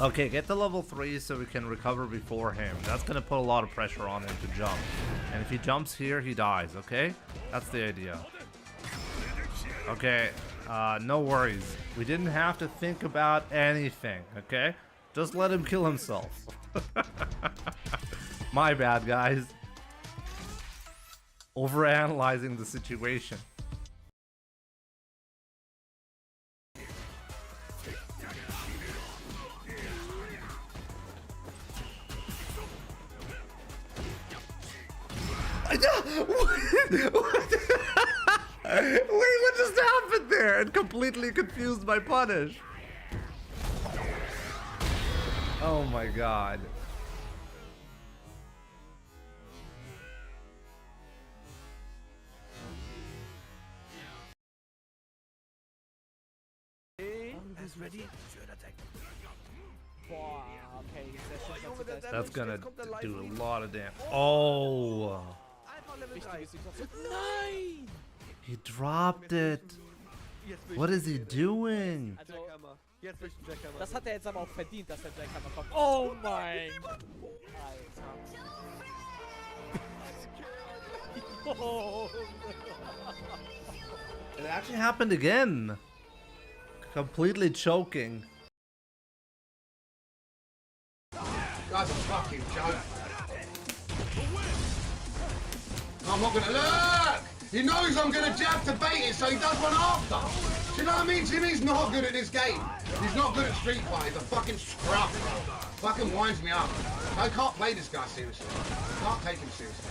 Okay, get to level 3 so we can recover before him. That's gonna put a lot of pressure on him to jump. And if he jumps here, he dies, okay? That's the idea. Okay, no worries. We didn't have to think about anything, okay? Just let him kill himself. My bad, guys. Overanalyzing the situation. Wait, what just happened there? It completely confused my punish. Oh my god. Ready? That's gonna do a lot of damage. Oh! He dropped it. What is he doing? Das hat jetzt aber auch verdient, dass der Jackhammer kommt. Oh mein! It actually happened again. Completely choking. That's a fucking joke. I'm not gonna look! He knows I'm gonna jab to bait it, so he does one after. Do you know what I mean? Jimmy's not good at this game. He's not good at Street Fighter. He's a fucking scrub, bro. Fucking winds me up. I can't play this guy seriously. Can't take him seriously.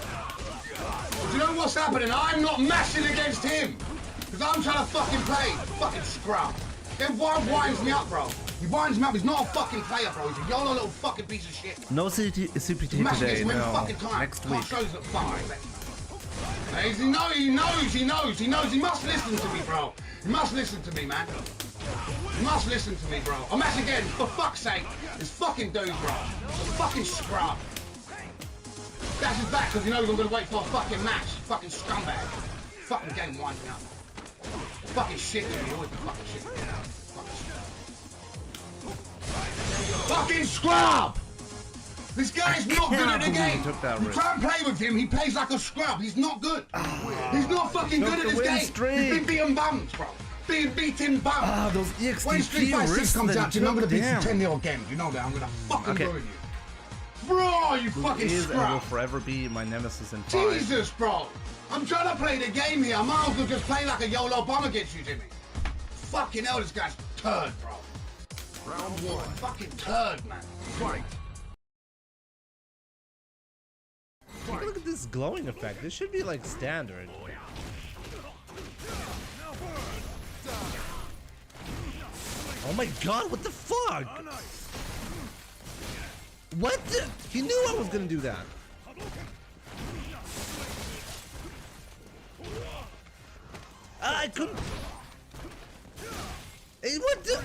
Do you know what's happening? I'm not mashing against him. Because I'm trying to fucking play. Fucking scrub. Then why winds me up, bro? He winds me up. He's not a fucking player, bro. He's a YOLO little fucking piece of shit. No CPT today, no. Next week. Shows that fucking he knows. He must listen to me, bro. He must listen to me, man. He must listen to me, bro. I'm match again, for fuck's sake. This fucking dude, bro. A fucking scrub. That's his back because he knows I'm gonna wait for a fucking match. Fucking scumbag. Fucking game winds me up. Fucking shit, dude. He always been fucking shit. Fucking scrub! This guy's not good at the game. You try and play with him, he plays like a scrub. He's not good. He's not fucking good at this game. He's been beating bums, bro. Being beaten bums. Those EXT when Street Fighter 6 comes out, I'm gonna beat you 10-0 again. You know that. I'm gonna fucking ruin you. Bro, you fucking scrub. And will forever be my nemesis in 5. Jesus, bro. I'm trying to play the game here. I might as well just play like a YOLO bomb against you, Jimmy. Fucking hell, this guy's turd, bro. Round 1. Fucking turd, man. Fight. Look at this glowing effect. This should be like standard. Oh my god, what the fuck? What the? He knew I was gonna do that. I couldn't. Hey, what the?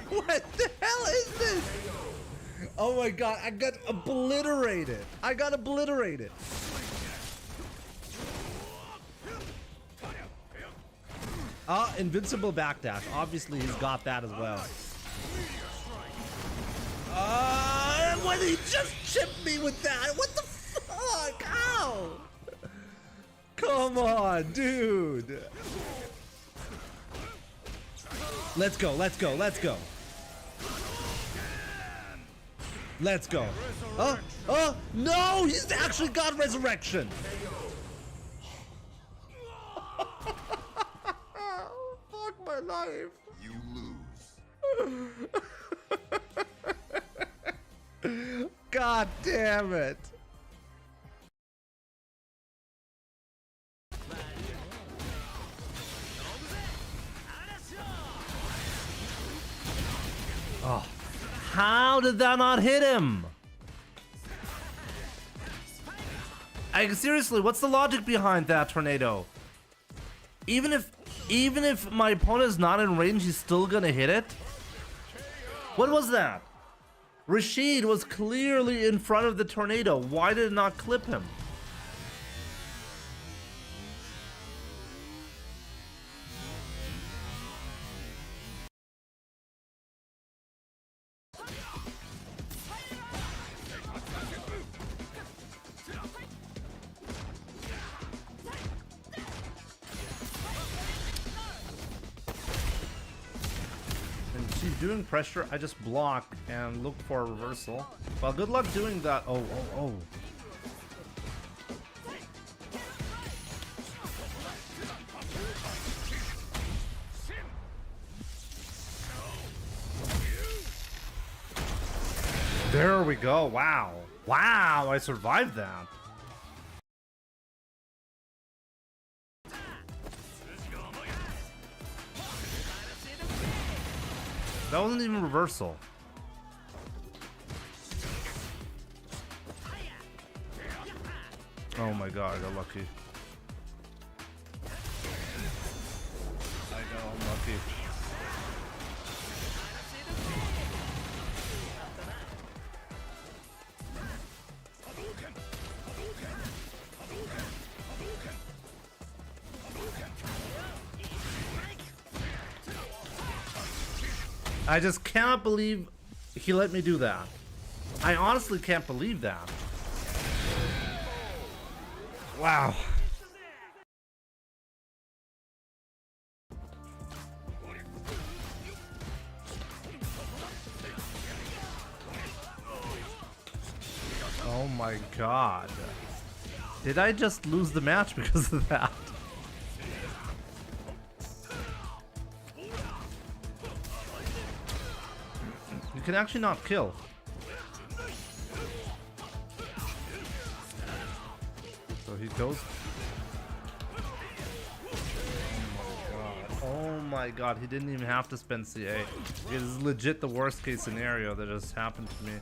What the hell is this? Oh my god, I got obliterated. Invincible backdash. Obviously, he's got that as well. What did he just chip me with that? What the fuck? Ow! Come on, dude. Let's go. Oh, no! He's actually got resurrection! Fuck my life. You lose. God damn it. Oh. How did that not hit him? Seriously, what's the logic behind that tornado? Even if my opponent's not in range, he's still gonna hit it? What was that? Rashid was clearly in front of the tornado. Why did it not clip him? he's doing pressure, I just block and look for a reversal. Well, good luck doing that. Oh, oh, oh. There we go. Wow. Wow, I survived that. That wasn't even reversal. Oh my god, I got lucky. I got unlucky. I just cannot believe he let me do that. I honestly can't believe that. Wow. Oh my god. Did I just lose the match because of that? You can actually not kill. So he goes. Oh my god, he didn't even have to spend CA. It is legit the worst case scenario that just happened to me.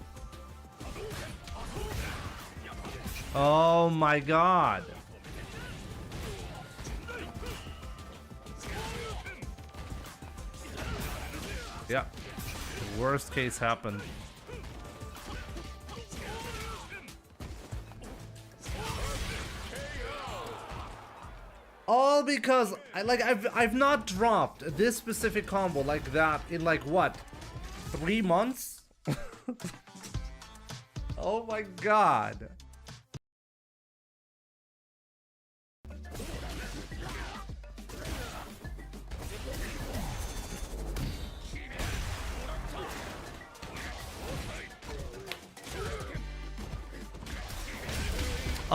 Oh my god. Yeah. The worst case happened. All because I've not dropped this specific combo like that in like what? 3 months? Oh my god.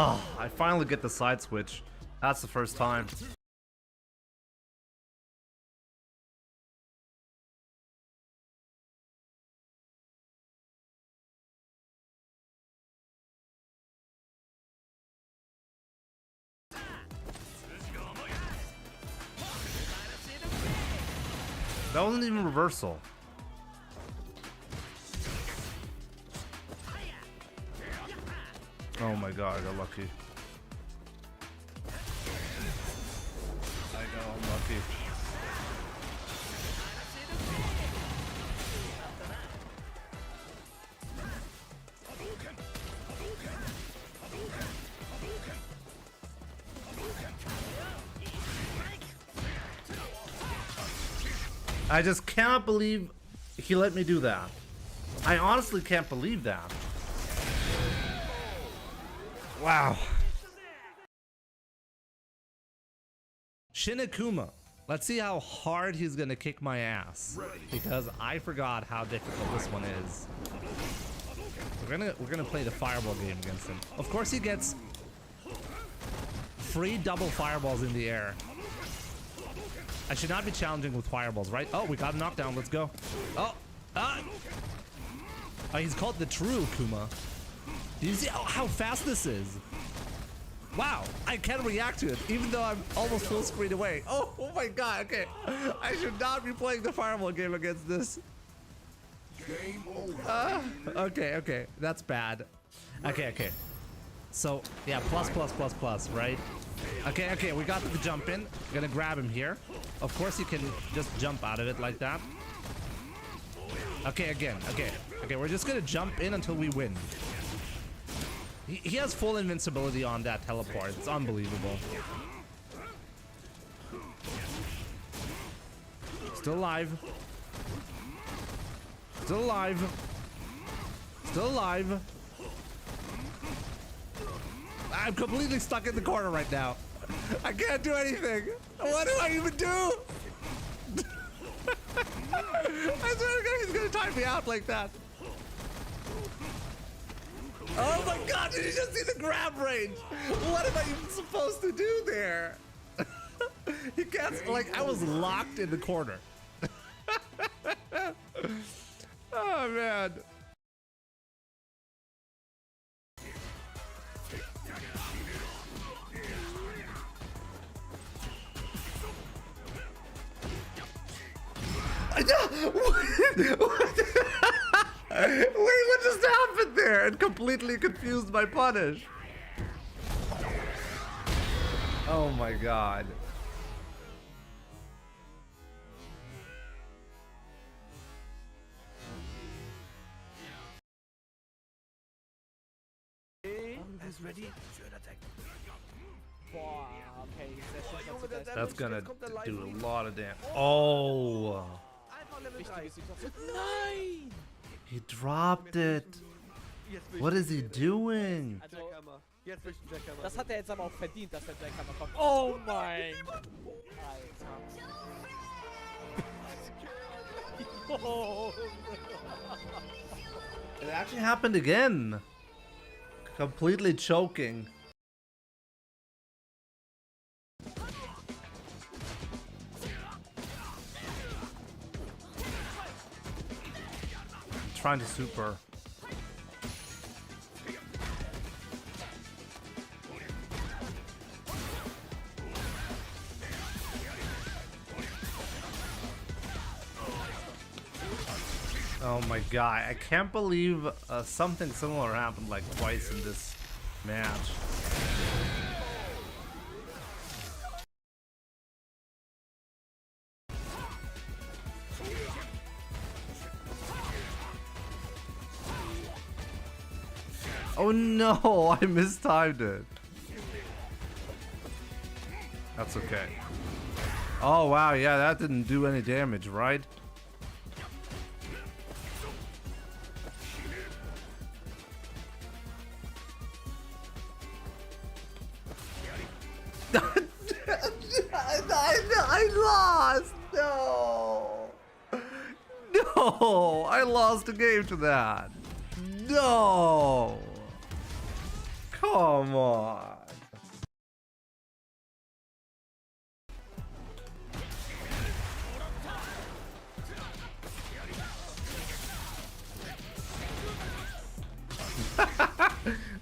Oh, I finally get the side switch. That's the first time. That wasn't even reversal. Oh my god, I got lucky. I got unlucky. I just cannot believe he let me do that. I honestly can't believe that. Wow. Shinakuma. Let's see how hard he's gonna kick my ass. Because I forgot how difficult this one is. We're gonna play the fireball game against him. Of course he gets free double fireballs in the air. I should not be challenging with fireballs, right? Oh, we got a knockdown. Let's go. Oh, oh, he's called the true Kuma. Do you see how fast this is? Wow, I can react to it, even though I'm almost full screen away. Oh my god, okay. I should not be playing the fireball game against this. Game over. Okay, that's bad. Okay. So, yeah, plus, right? Okay, we got the jump in. Gonna grab him here. Of course, you can just jump out of it like that. Okay, again, okay, we're just gonna jump in until we win. He has full invincibility on that teleport. It's unbelievable. Still alive. Still alive. Still alive. I'm completely stuck in the corner right now. I can't do anything. What do I even do? I swear to God, he's gonna time me out like that. Oh my God, did you just see the grab range? What am I even supposed to do there? He can't, like, I was locked in the corner. Oh man. Wait, what just happened there? It completely confused my punish. Oh my God. Ist ready. Schön Attack. Boah, okay, sehr schön. That's gonna do a lot of damage. Oh. Nein! He dropped it. What is he doing? Also, das hat er jetzt aber auch verdient, dass der Jackhammer kommt. Oh mein Gott! Alter. It actually happened again. Completely choking. Trying to super. Oh my God, I can't believe something similar happened like twice in this match. Oh no, I mistimed it. That's okay. Oh wow, yeah, that didn't do any damage, right? I lost! No! No! I lost the game to that! No! Come on!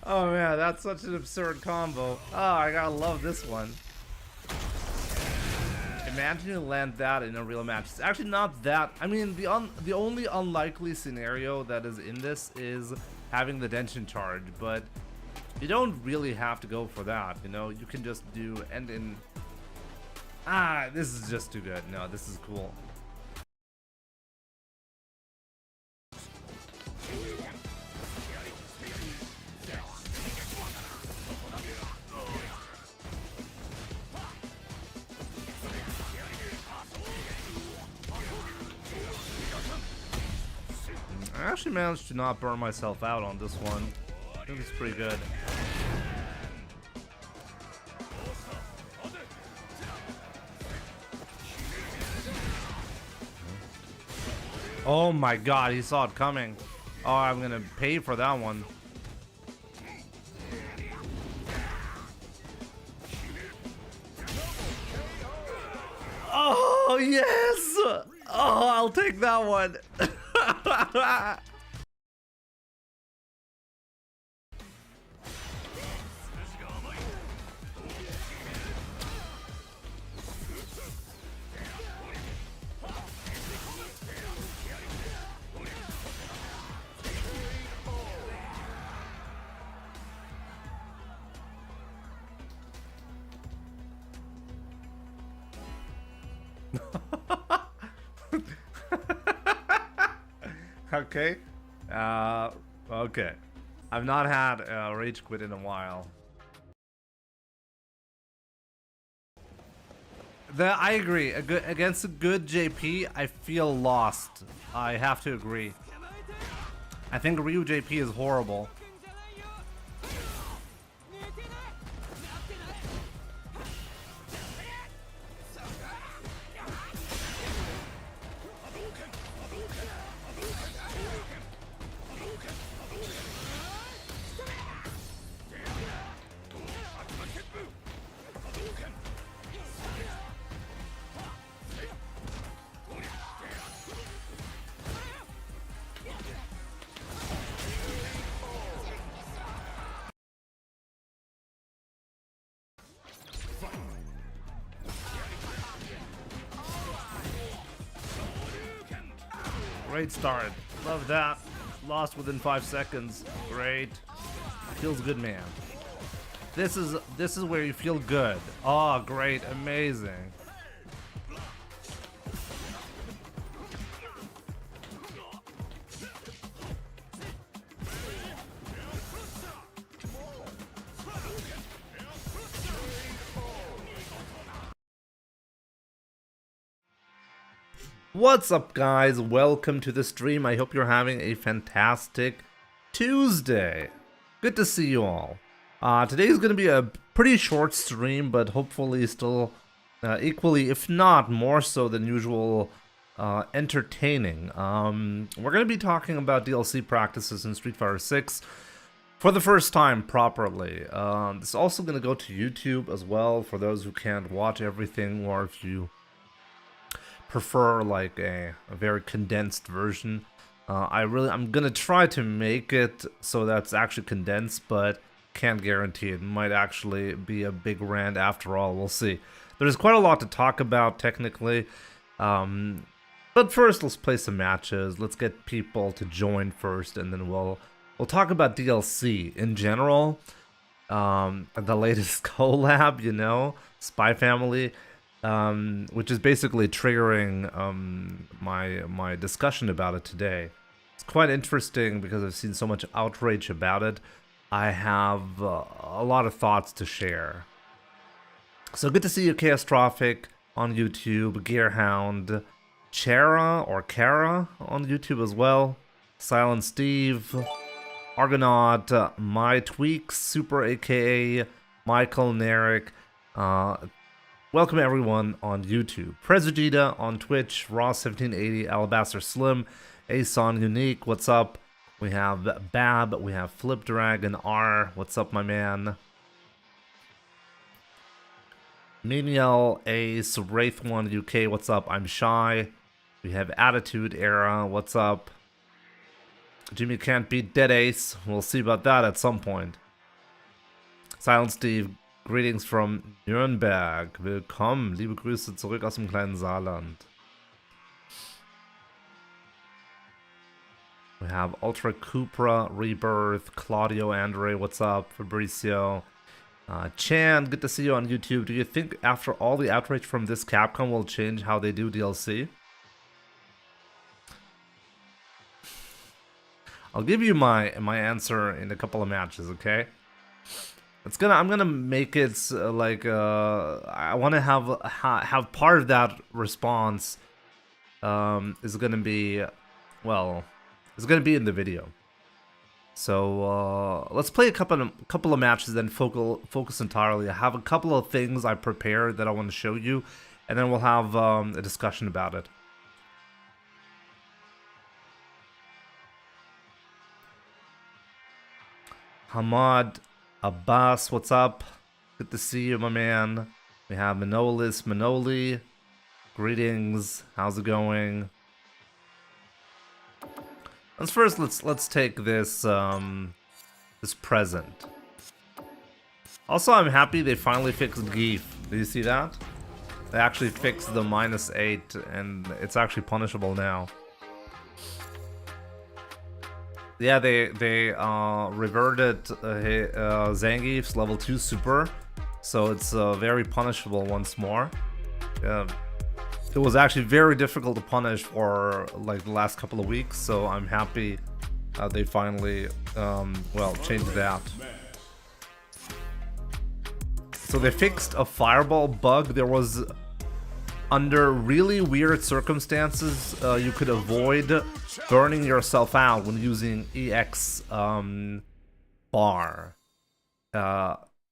Oh man, that's such an absurd combo. Oh, I gotta love this one. Imagine you land that in a real match. It's actually not that. I mean, the only unlikely scenario that is in this is having the Denshin charge, but you don't really have to go for that, you know? You can just do end in... Ah, this is just too good. No, this is cool. I actually managed to not burn myself out on this one. I think it's pretty good. Oh my God, he saw it coming. Oh, I'm gonna pay for that one. Oh, yes! Oh, I'll take that one. Okay. Okay. I've not had a rage quit in a while. I agree. Against a good JP, I feel lost. I have to agree. I think Ryu JP is horrible. Great start. Love that. Lost within 5 seconds. Great. Feels good, man. This is where you feel good. Oh, great. Amazing. What's up, guys? Welcome to the stream. I hope you're having a fantastic Tuesday. Good to see you all. Today's going to be a pretty short stream, but hopefully still equally, if not more so than usual, entertaining. We're going to be talking about DLC practices in Street Fighter 6 for the first time properly. It's also going to go to YouTube as well for those who can't watch everything, or if you prefer like a very condensed version. I'm gonna try to make it so that's actually condensed, but can't guarantee it. Might actually be a big rant after all. We'll see. There's quite a lot to talk about technically, but first let's play some matches. Let's get people to join first, and then we'll talk about DLC in general. The latest collab, you know, Spy Family. Which is basically triggering my discussion about it today. It's quite interesting because I've seen so much outrage about it. I have a lot of thoughts to share. So good to see you, Catastrophic on YouTube, Gearhound, Chara or Kara on YouTube as well, Silent Steve, Argonaut, My Tweaks, Super aka Michael Narek, welcome everyone on YouTube. Prezugita on Twitch, Raw1780, Alabaster Slim, Ason Unique, what's up? We have Bab, we have Flip Dragon R, what's up my man? Meniel, Ace, Wraith1 UK, what's up? I'm Shy. We have Attitude Era, what's up? Jimmy can't beat Dead Ace, we'll see about that at some point. Silent Steve, greetings from Nürnberg. Willkommen. Liebe Grüße zurück aus dem kleinen Saarland. We have Ultra Cupra, Rebirth, Claudio Andre, what's up? Fabricio. Chan, good to see you on YouTube. Do you think after all the outrage from this Capcom will change how they do DLC? I'll give you my answer in a couple of matches, okay? I'm gonna make it I want to have part of that response is gonna be, well, it's gonna be in the video. So let's play a couple of matches, then focus entirely. I have a couple of things I prepared that I want to show you, and then we'll have a discussion about it. Hamad Abbas, what's up? Good to see you, my man. We have Manolis Manoli. Greetings. How's it going? Let's take this this present. Also, I'm happy they finally fixed Geef. Did you see that? They actually fixed the -8, and it's actually punishable now. Yeah, they reverted Zangief's level 2 super, so it's very punishable once more. It was actually very difficult to punish for like the last couple of weeks, so I'm happy they finally well, changed that. So they fixed a fireball bug. There was, under really weird circumstances, you could avoid burning yourself out when using EX bar.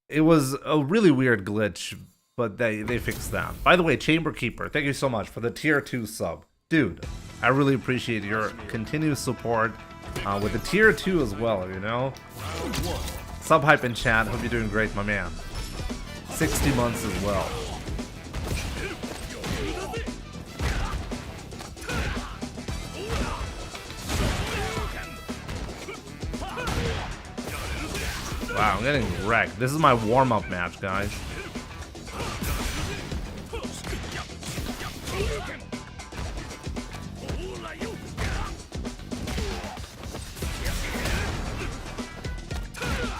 It was a really weird glitch, but they fixed that. By the way, Chamber Keeper, thank you so much for the tier 2 sub. Dude, I really appreciate your continued support with the tier 2 as well, you know? Sub hype in chat, hope you're doing great, my man. 60 months as well. Wow, I'm getting wrecked. This is my warm-up match, guys.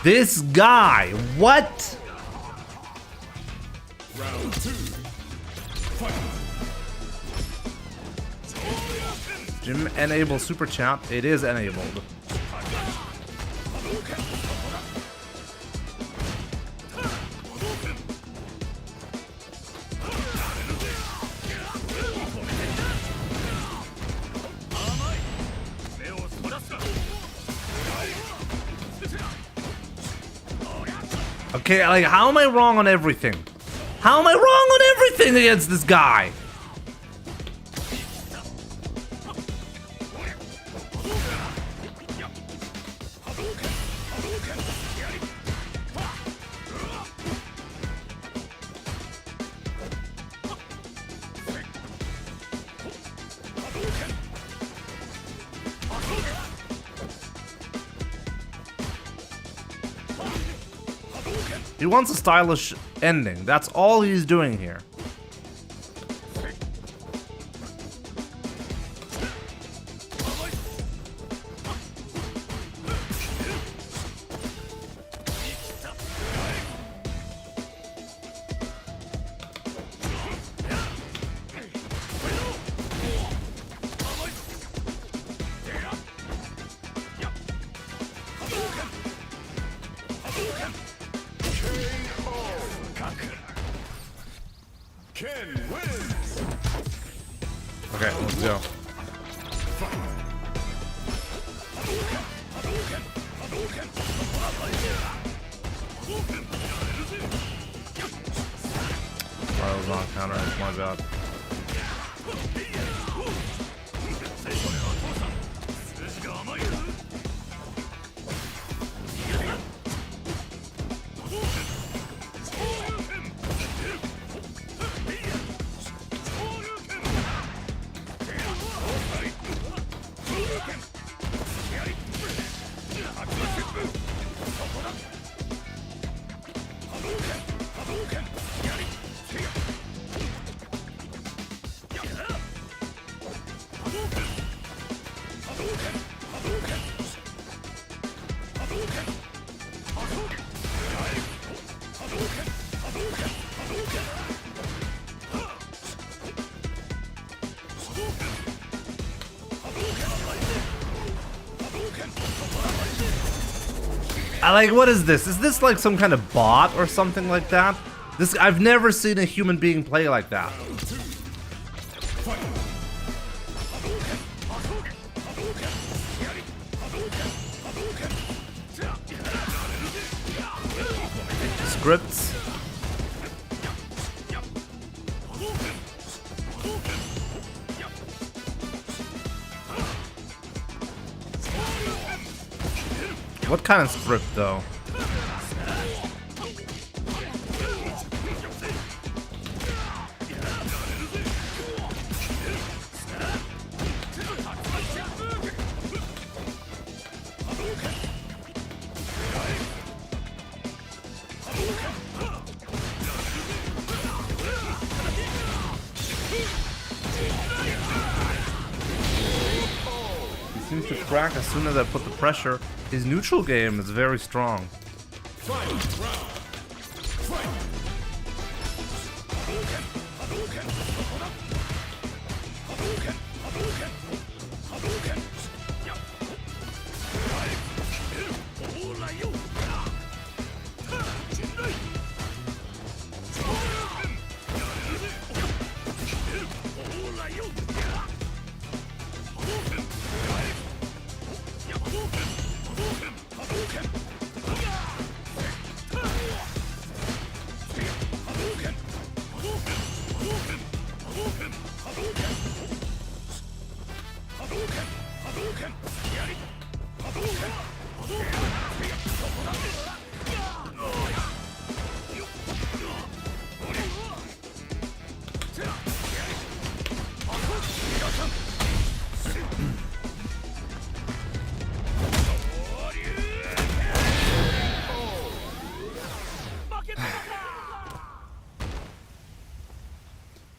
This guy, what? Round 2. Fight. Jim enable super chat. It is enabled. Okay, like, how am I wrong on everything? How am I wrong on everything against this guy? He wants a stylish ending. That's all he's doing here. Ken wins. Okay, let's go. I was on counter, my bad. I like, what is this? Is this like some kind of bot or something like that? This, I've never seen a human being play like that. Scripts. What kind of script though? He seems to crack as soon as I put the pressure. His neutral game is very strong.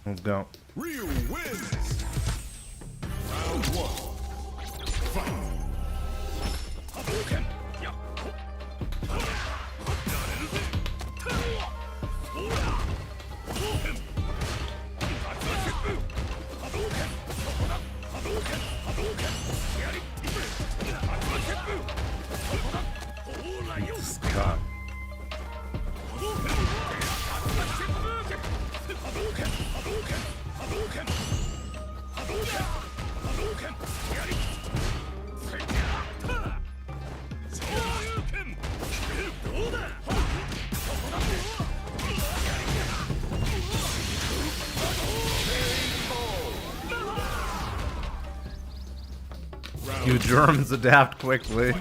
Let's go. Ryu wins. Round 1. Fight. You Germans adapt quickly.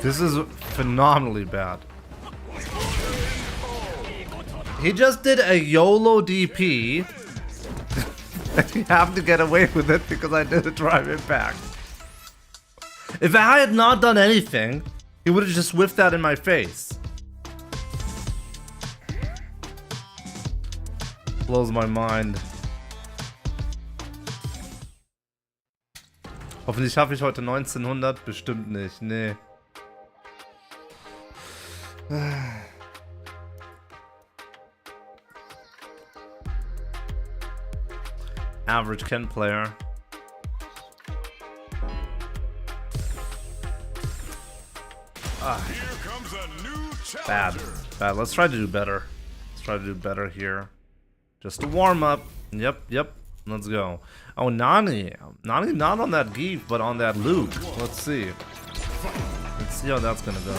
This is phenomenally bad. He just did a YOLO DP. And you have to get away with it because I did a drive impact. If I had not done anything, he would have just whiffed that in my face. Blows my mind. Hoffentlich schaffe ich heute 1900. Bestimmt nicht. Nee. Average Ken player. Here comes a new Bad. challenger. Bad. Let's try to do better. Let's try to do better here. Just a warm up. Yep, yep. Let's go. Oh, Nani. Nani not on that Geef, but on that Luke. Let's see. Let's see how that's gonna go.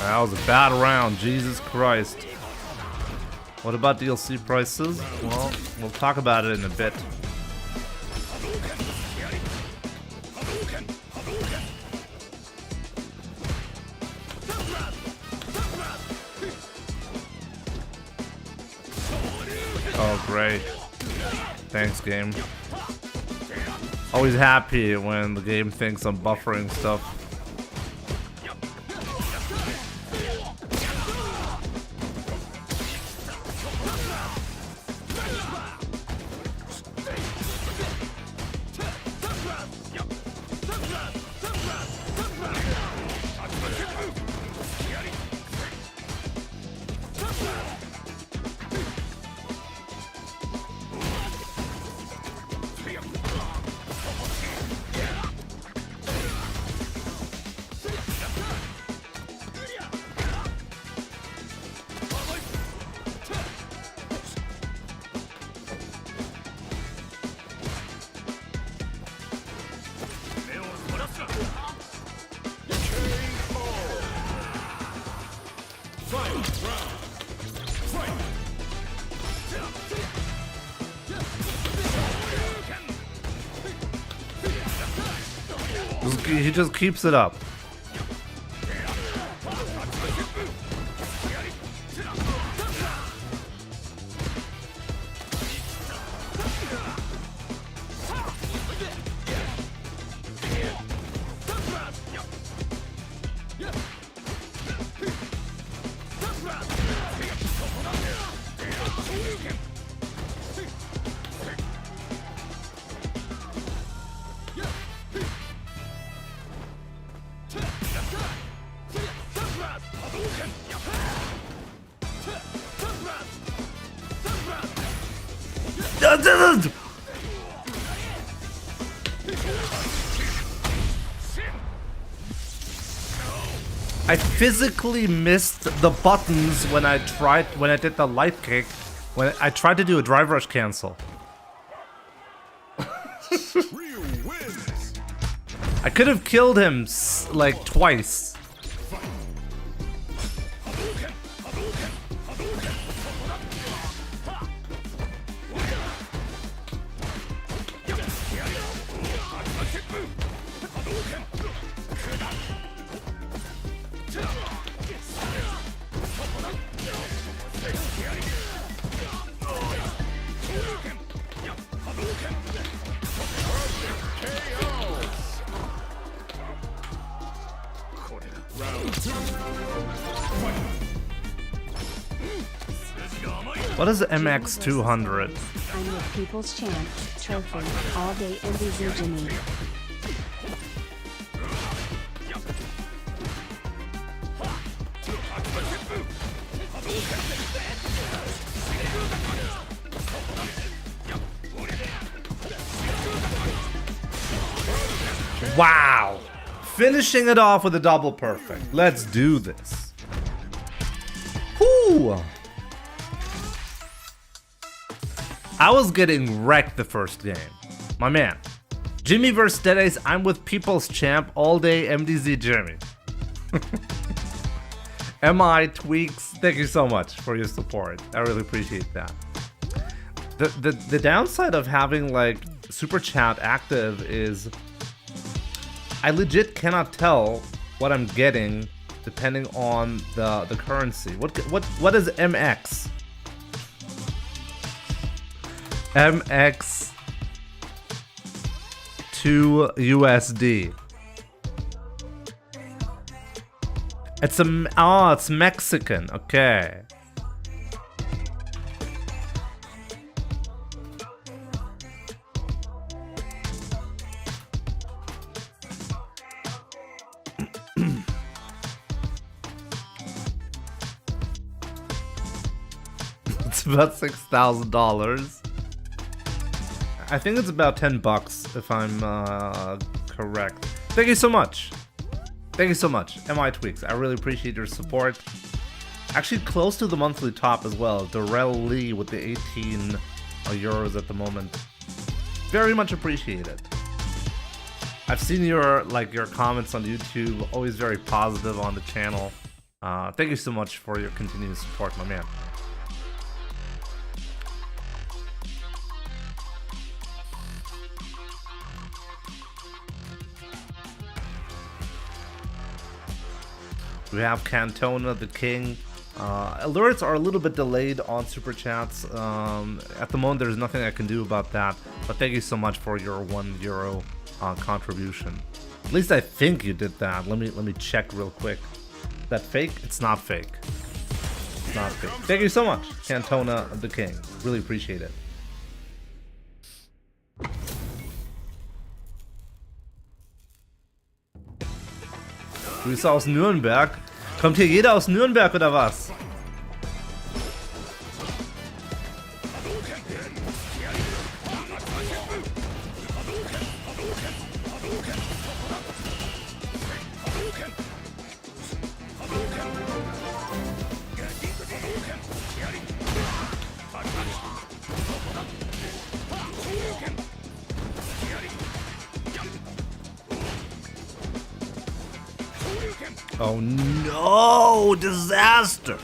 That was a bad round, Jesus Christ. What about DLC prices? Well, we'll talk about it in a bit. Oh, great. Thanks, game. Always happy when the game thinks I'm buffering stuff. He just keeps it up. I physically missed the buttons when I did the light kick, when I tried to do a drive rush cancel. Real wins. I could have killed him like twice. What is MX 200? I'm with People's Champ, Trophy, all day MVZ Jimmy. Wow! Finishing it off with a double perfect. Let's do this. Whoo! I was getting wrecked the first game. My man. Jimmy vs. Deadace, I'm with People's Champ all day MDZ Jimmy. MI Tweaks, thank you so much for your support. I really appreciate that. The downside of having like Super Chat active is I legit cannot tell what I'm getting depending on the currency. What is MX? MX 2 USD. It's Mexican. Okay. It's about $6,000. I think it's about $10 if I'm correct. Thank you so much. Thank you so much, MI Tweaks. I really appreciate your support. Actually, close to the monthly top as well. Darrell Lee with the 18 euros at the moment. Very much appreciated. I've seen your comments on YouTube. Always very positive on the channel. Thank you so much for your continued support, my man. We have Cantona, the King. Alerts are a little bit delayed on Super Chats. At the moment, there's nothing I can do about that. But thank you so much for your €1 contribution. At least I think you did that. Let me check real quick. Is that fake? It's not fake. It's not fake. Thank you so much, Cantona, the King. Really appreciate it. Grüße aus Nürnberg. Kommt hier jeder aus Nürnberg oder was? Oh no! Disaster!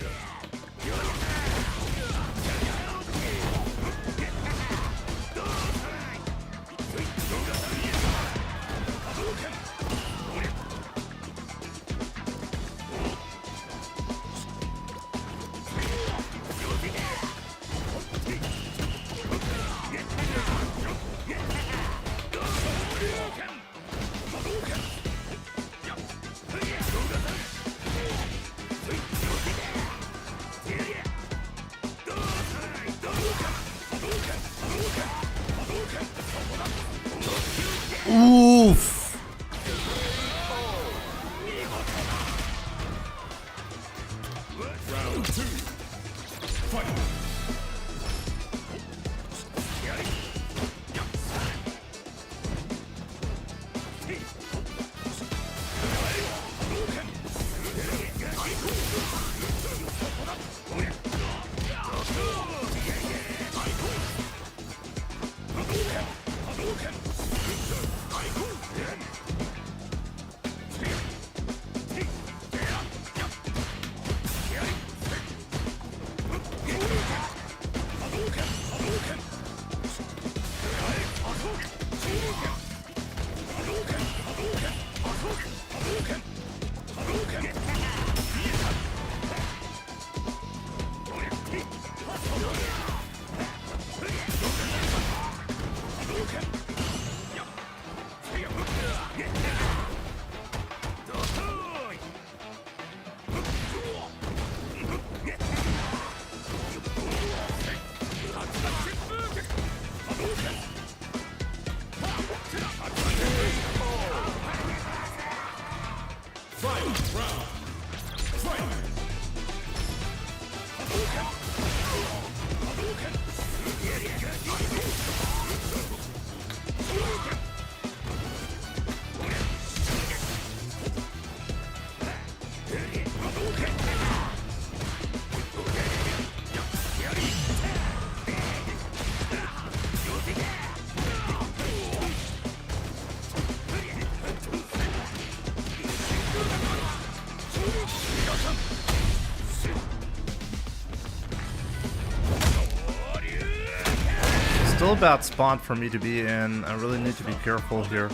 Still a bad spot for me to be in. I really need to be careful here.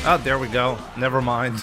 Oh, there we go. Never mind.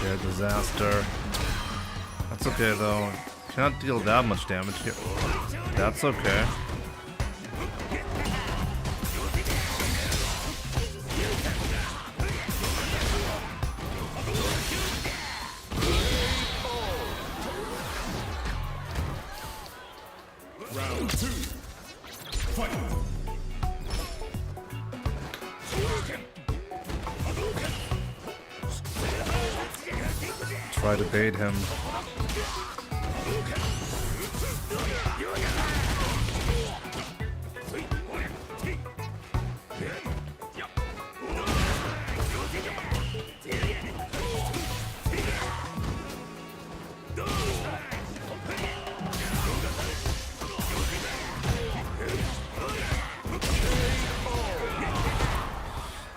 Yeah, disaster. That's okay though. Cannot deal that much damage here. That's okay. Round 2. Fight. Try to bait him.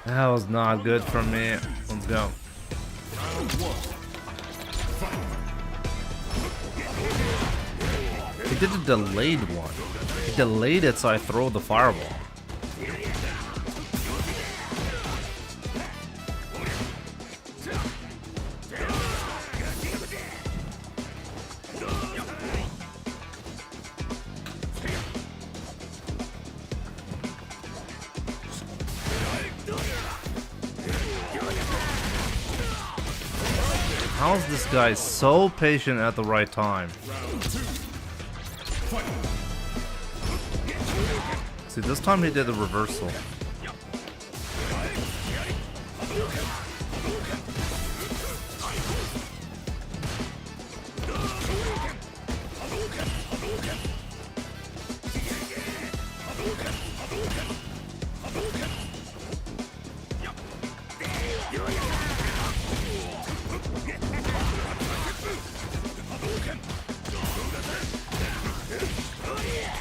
That was not good for me. Let's go. He did a delayed one. He delayed it so I throw the fireball. How is this guy so patient at the right time? See, this time he did a reversal.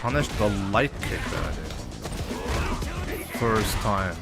Punish the light kick that I did. First time.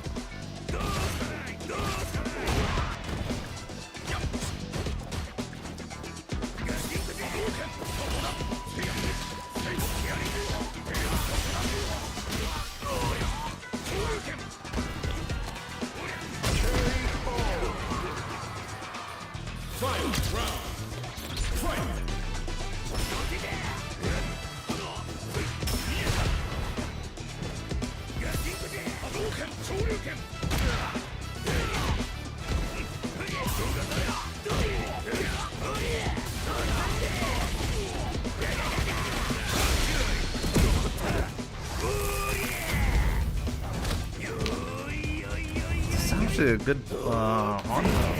It's actually a good Honda.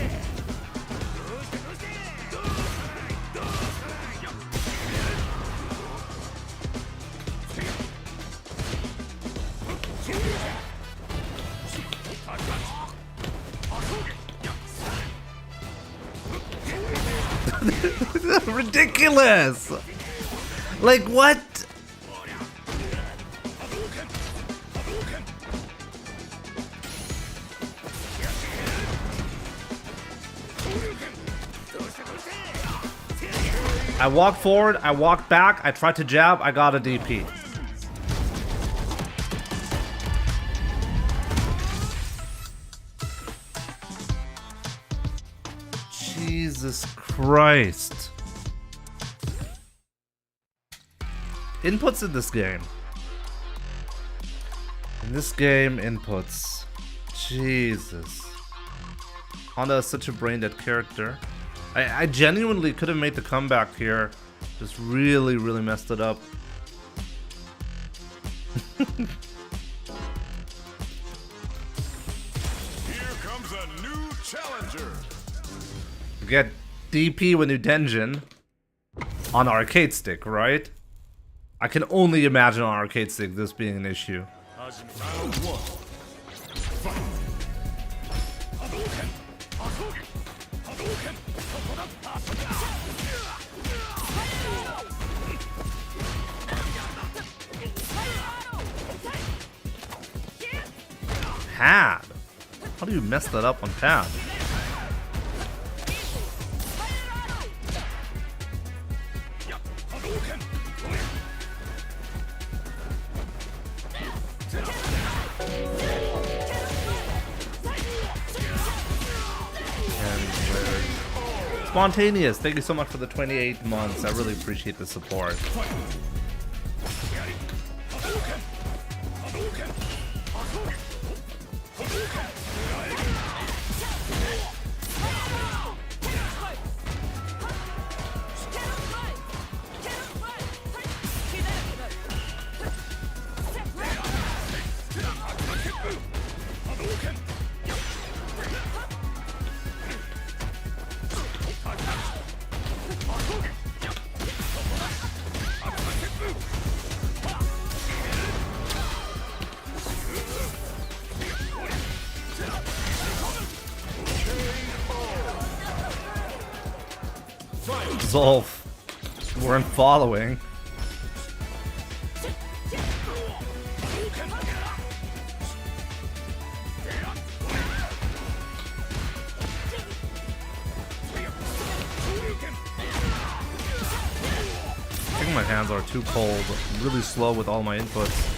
Ridiculous! Like what? I walked forward, I walked back, I tried to jab, I got a DP. Jesus Christ. Inputs in this game. Inputs. Jesus. Honda is such a brain dead character. I genuinely could have made the comeback here. Just really, really messed it up. Here comes a new challenger. Get DP with new Denjin on arcade stick, right? I can only imagine on arcade stick this being an issue. Round one. Fight. Pad? How do you mess that up on pad? Spontaneous, thank you so much for the 28 months. I really appreciate the support. Zolf weren't following. I think my hands are too cold. I'm really slow with all my inputs.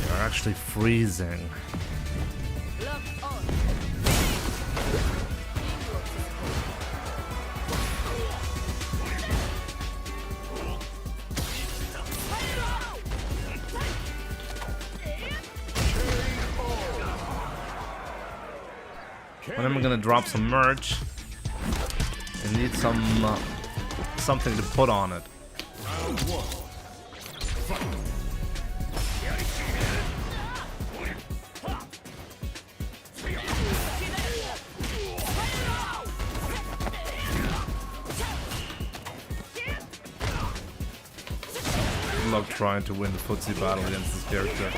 They're actually freezing. When am I gonna drop some merch? I need some something to put on it. Round one. Fight. I love trying to win the footsie battle against this character.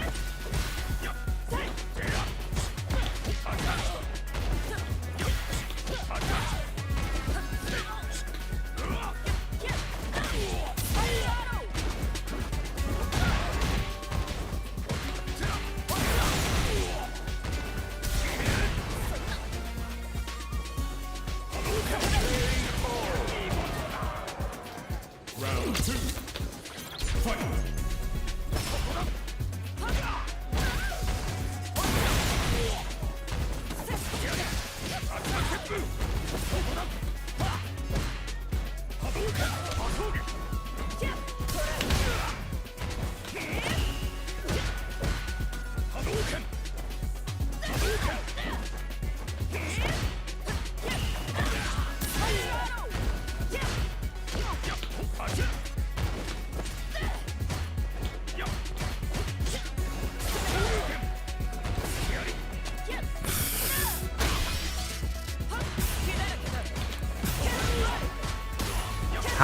Round two. Fight.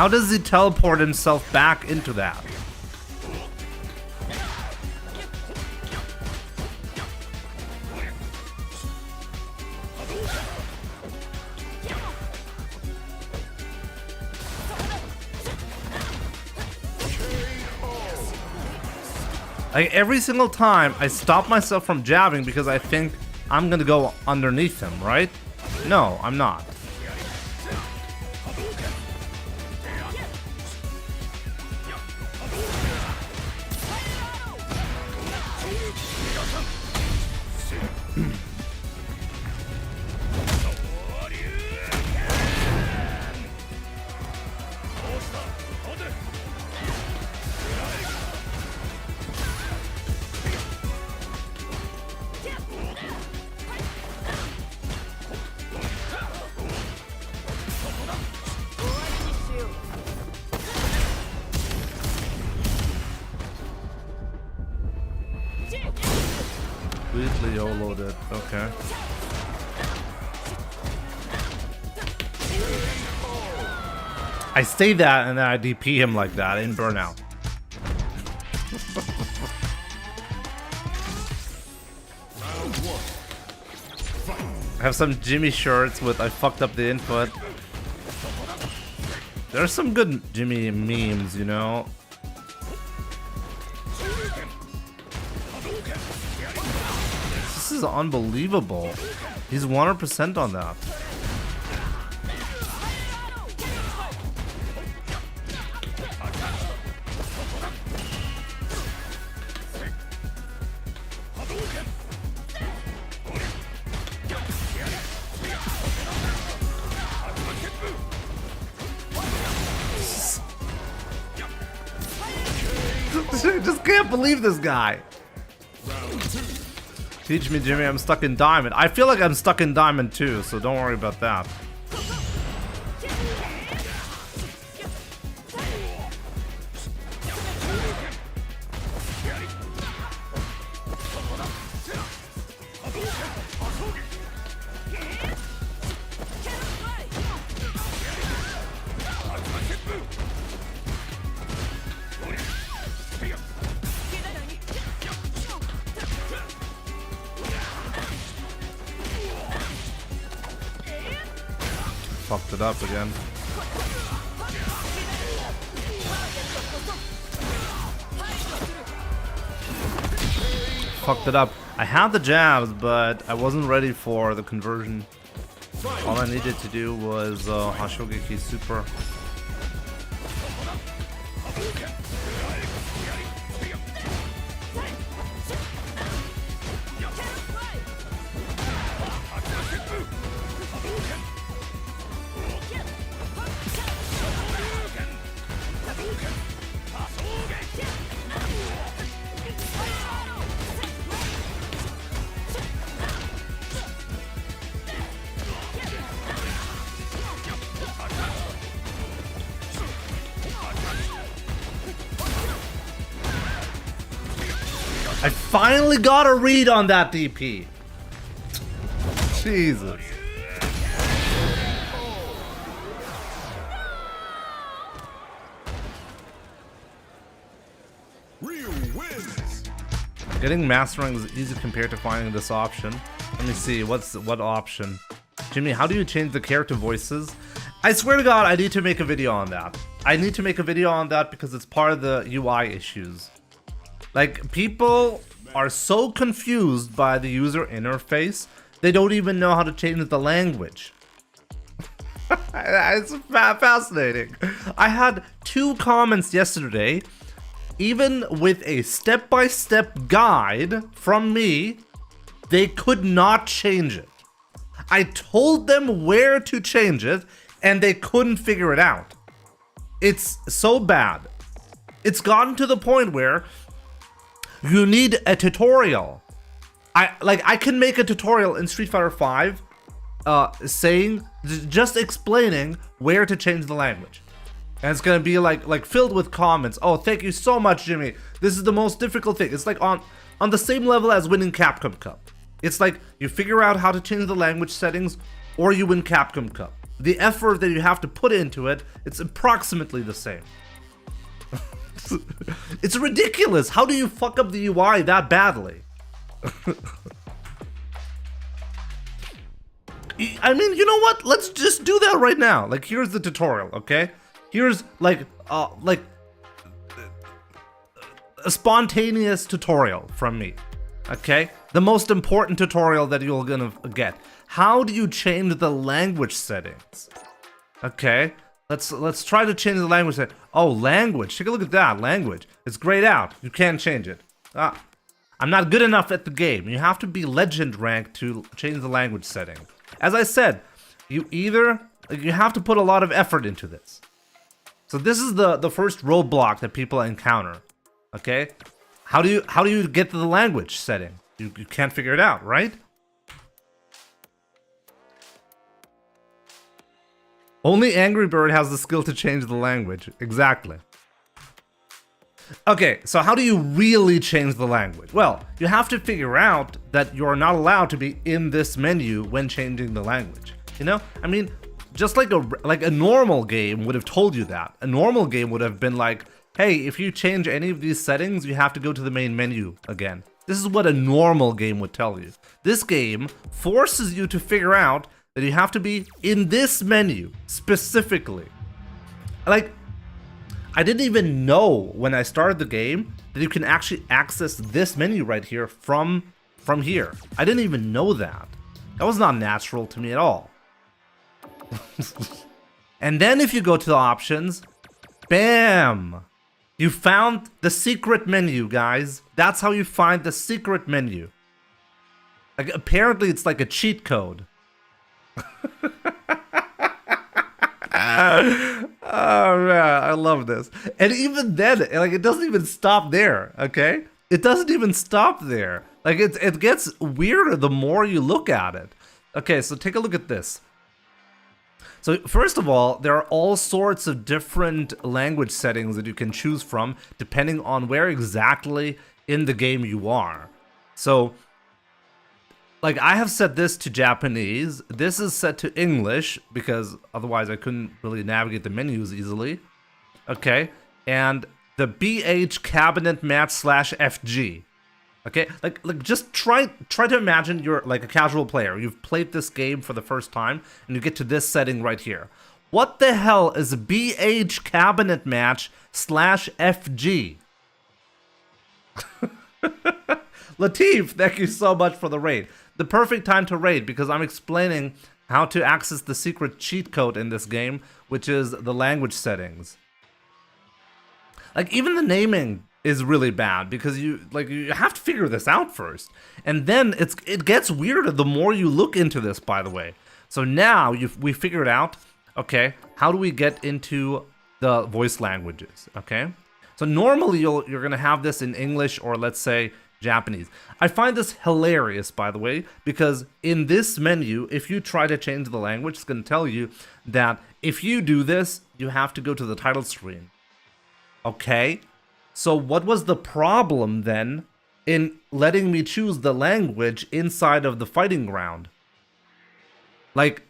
How does he teleport himself back into that? Like every single time I stop myself from jabbing because I think I'm gonna go underneath him, right? No, I'm not. Completely YOLO'd. Okay. I say that and then I DP him like that in Burnout. I have some Jimmy shirts with I fucked up the input. There's some good Jimmy memes, you know. This is unbelievable. He's 100% on that. I just can't believe this guy. Teach me, Jimmy, I'm stuck in Diamond. I feel like I'm stuck in Diamond too, so don't worry about that. Fucked it up again. Fucked it up. I had the jabs, but I wasn't ready for the conversion. All I needed to do was Hashogeki Super. I finally got a read on that DP. Jesus. Real wins. Getting mastering is easy compared to finding this option. Let me see, what option? Jimmy, how do you change the character voices? I swear to God, I need to make a video on that. I need to make a video on that because it's part of the UI issues. Like, people are so confused by the user interface, they don't even know how to change the language. It's fascinating. I had 2 comments yesterday. Even with a step-by-step guide from me, they could not change it. I told them where to change it, and they couldn't figure it out. It's so bad. It's gotten to the point where you need a tutorial. I can make a tutorial in Street Fighter 5 just explaining where to change the language. And it's gonna be like filled with comments. Oh, thank you so much, Jimmy. This is the most difficult thing. It's like on the same level as winning Capcom Cup. It's like you figure out how to change the language settings or you win Capcom Cup. the effort that you have to put into it, it's approximately the same. It's ridiculous. How do you fuck up the UI that badly? I mean, you know what? Let's just do that right now. Like, here's the tutorial, okay? Here's like a spontaneous tutorial from me, okay? The most important tutorial that you're gonna get. How do you change the language settings? Okay, let's try to change the language setting. Oh, language. Take a look at that language. It's grayed out. You can't change it. I'm not good enough at the game. You have to be legend rank to change the language setting. As I said, you have to put a lot of effort into this. So this is the first roadblock that people encounter. Okay, how do you get to the language setting? You can't figure it out, right? Only Angry Bird has the skill to change the language. Exactly. Okay, so how do you really change the language? Well, you have to figure out that you're not allowed to be in this menu when changing the language. You know, I mean, just like a normal game would have told you that. A normal game would have been like, hey, if you change any of these settings, you have to go to the main menu again. This is what a normal game would tell you. This game forces you to figure out that you have to be in this menu specifically. Like, I didn't even know when I started the game that you can actually access this menu right here from here. I didn't even know that. That was not natural to me at all. And then if you go to the options, bam! You found the secret menu, guys. That's how you find the secret menu. Like, apparently it's like a cheat code. Oh man, I love this. And even then, like, it doesn't even stop there, okay? It doesn't even stop there. Like, it gets weirder the more you look at it. Okay, so take a look at this. So first of all, there are all sorts of different language settings that you can choose from depending on where exactly in the game you are. So, like, I have set this to Japanese. This is set to English because otherwise I couldn't really navigate the menus easily. Okay, and the BH cabinet match /FG. Okay, like just try to imagine you're like a casual player. You've played this game for the first time, and you get to this setting right here. What the hell is BH cabinet match /FG? Latif, thank you so much for the raid. The perfect time to raid because I'm explaining how to access the secret cheat code in this game, which is the language settings. Like, even the naming is really bad because you have to figure this out first. And then it gets weirder the more you look into this, by the way. So now we figured out, okay, how do we get into the voice languages, okay? So normally you're going to have this in English or let's say Japanese. I find this hilarious, by the way, because in this menu, if you try to change the language, it's going to tell you that if you do this, you have to go to the title screen. Okay? So what was the problem then in letting me choose the language inside of the fighting ground? Like,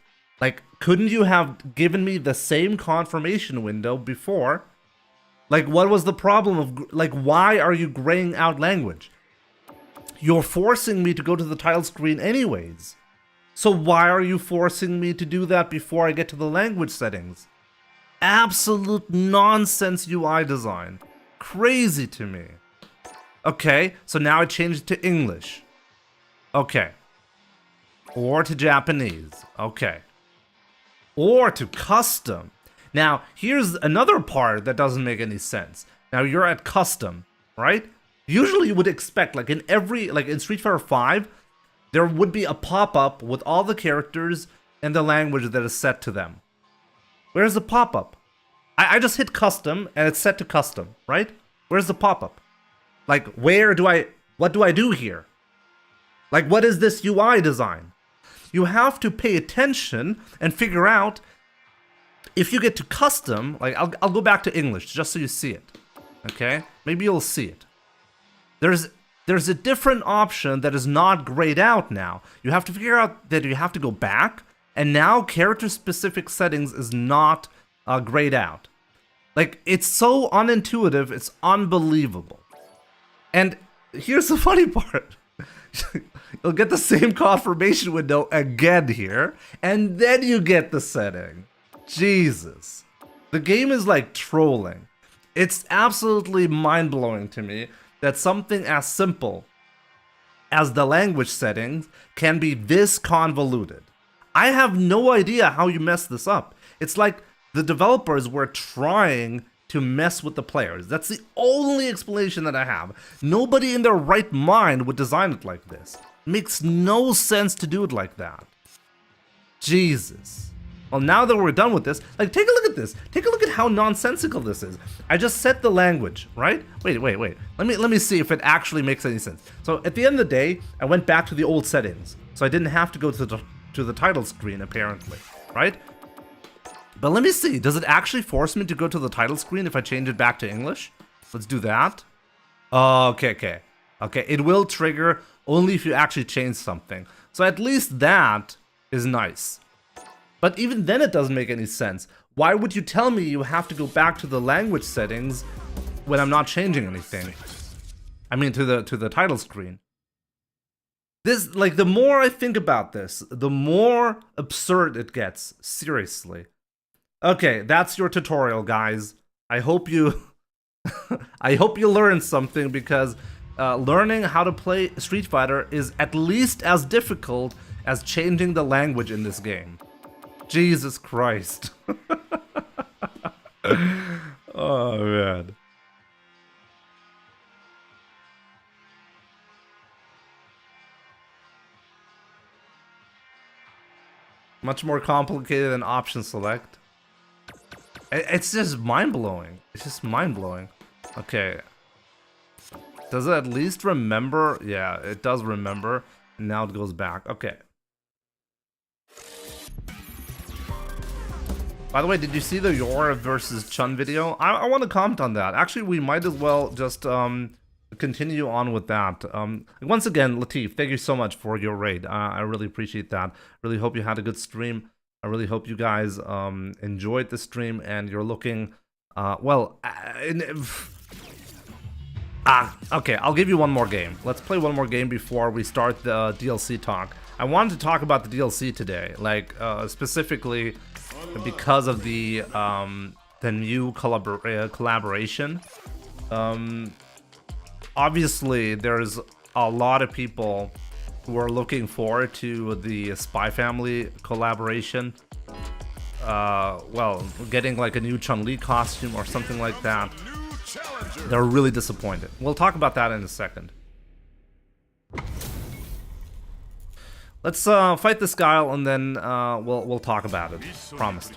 couldn't you have given me the same confirmation window before? Like, what was the problem of, like, why are you graying out language? You're forcing me to go to the title screen anyways. So why are you forcing me to do that before I get to the language settings? Absolute nonsense UI design. Crazy to me. Okay, so now I changed it to English. Okay. Or to Japanese. Okay. Or to custom. Now, here's another part that doesn't make any sense. Now, you're at custom, right? Usually you would expect, like in Street Fighter 5, there would be a pop-up with all the characters and the language that is set to them. Where's the pop-up? I just hit custom and it's set to custom, right? Where's the pop-up? Like, what do I do here? Like, what is this UI design? You have to pay attention and figure out if you get to custom, like, I'll go back to English just so you see it, okay? Maybe you'll see it. There's a different option that is not grayed out now. You have to figure out that you have to go back And now character-specific settings is not grayed out. Like, it's so unintuitive, it's unbelievable. And here's the funny part. You'll get the same confirmation window again here, and then you get the setting. Jesus. The game is like trolling. It's absolutely mind-blowing to me that something as simple as the language settings can be this convoluted. I have no idea how you mess this up. It's like the developers were trying to mess with the players. That's the only explanation that I have. Nobody in their right mind would design it like this. It makes no sense to do it like that. Jesus. Well, now that we're done with this, like, take a look at this. Take a look at how nonsensical this is. I just set the language, right? Wait. Let me see if it actually makes any sense. So at the end of the day, I went back to the old settings. So I didn't have to go to the title screen, apparently, right? But let me see, does it actually force me to go to the title screen if I change it back to English? Let's do that. Okay, it will trigger only if you actually change something. So at least that is nice. But even then it doesn't make any sense. Why would you tell me you have to go back to the language settings when I'm not changing anything? I mean to the title screen. This, like, the more I think about this, the more absurd it gets. Seriously. Okay, that's your tutorial, guys. I hope you I hope you learned something, because learning how to play Street Fighter is at least as difficult as changing the language in this game. Jesus Christ. Oh, man. Much more complicated than option select. It's just mind-blowing. It's just mind-blowing. Okay. Does it at least remember? Yeah, it does remember. And now it goes back. Okay. By the way, did you see the Yora versus Chun video? I want to comment on that. Actually, we might as well just continue on with that. Once again, Latif, thank you so much for your raid. I really appreciate that. Really hope you had a good stream. I really hope you guys enjoyed the stream and you're looking, okay, I'll give you one more game. Let's play one more game before we start the DLC talk. I wanted to talk about the DLC today, like specifically because of the new collaboration. Obviously, there's a lot of people who are looking forward to the Spy Family collaboration. Well, getting like a new Chun-Li costume or something like that. They're really disappointed. We'll talk about that in a second. Let's fight this guy and then we'll talk about it. Promised.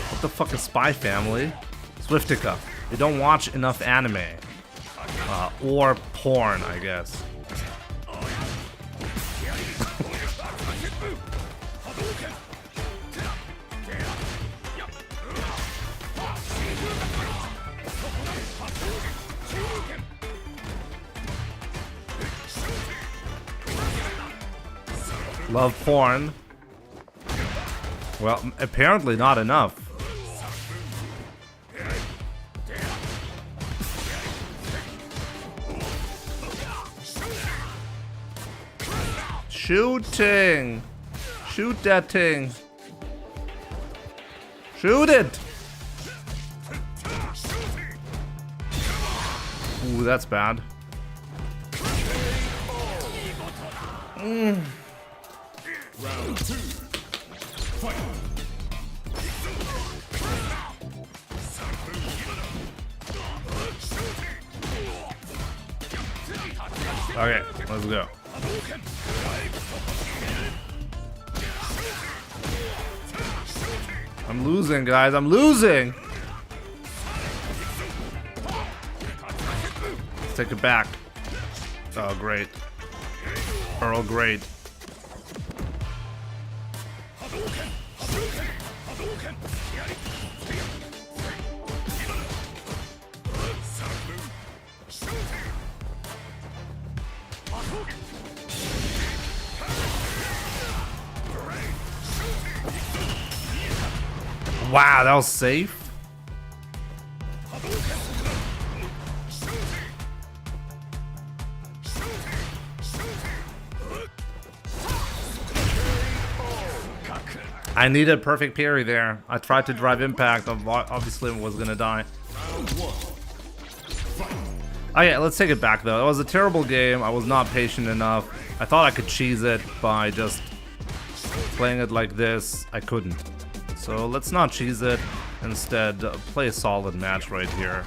What the fuck is Spy Family? Swiftica. You don't watch enough anime. Or porn, I guess. Love porn. Well, apparently not enough. Shooting! Shoot that thing! Shoot it! Ooh, that's bad. Round 2. Fight. Okay, let's go. I'm losing, guys. I'm losing. Let's take it back. Oh, great. Earl, great. Wow, that was safe. I needed perfect parry there. I tried to drive impact. Obviously, was gonna die. Oh yeah, let's take it back though. It was a terrible game. I was not patient enough. I thought I could cheese it by just playing it like this. I couldn't. So let's not cheese it. Instead, play a solid match right here.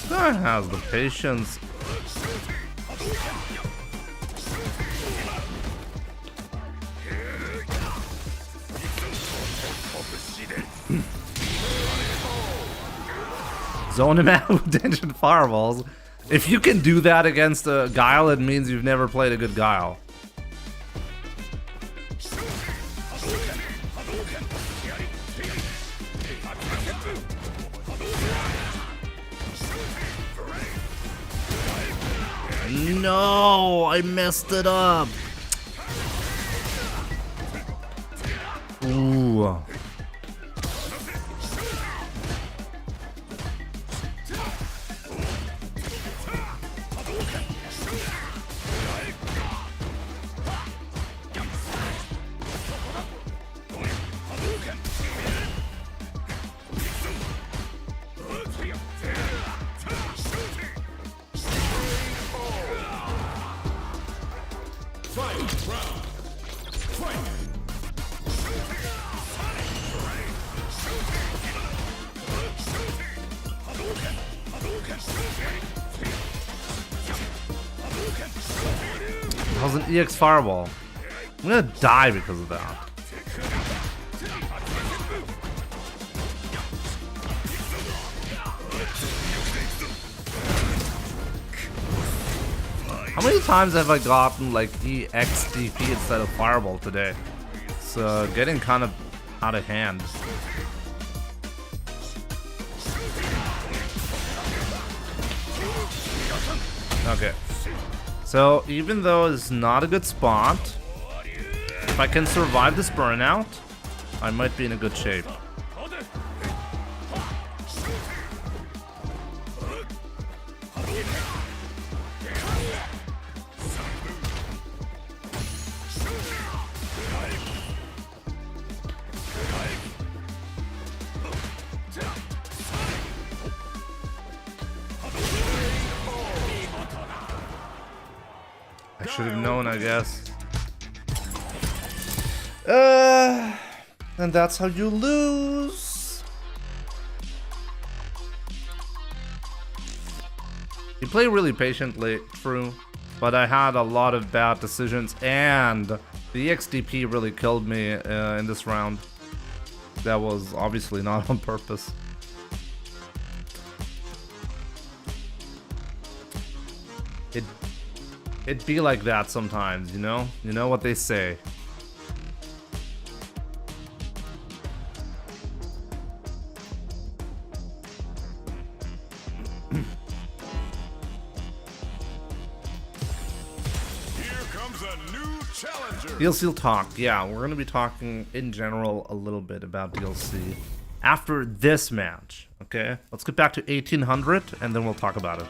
That has the patience. Zone him out with tension fireballs. If you can do that against a Guile, it means you've never played a good Guile. No, I messed it up. Ooh. That was an EX fireball. I'm gonna die because of that. How many times have I gotten like EXDP instead of fireball today? It's getting kind of out of hand. Okay. So, even though it's not a good spot, if I can survive this burnout, I might be in a good shape. I should have known, I guess. And that's how you lose. You play really patiently, true, but I had a lot of bad decisions, and the XDP really killed me in this round. That was obviously not on purpose. It'd be like that sometimes, you know? You know what they say. DLC talk. Yeah, we're going to be talking in general a little bit about DLC after this match, okay? Let's get back to 1800 and then we'll talk about it.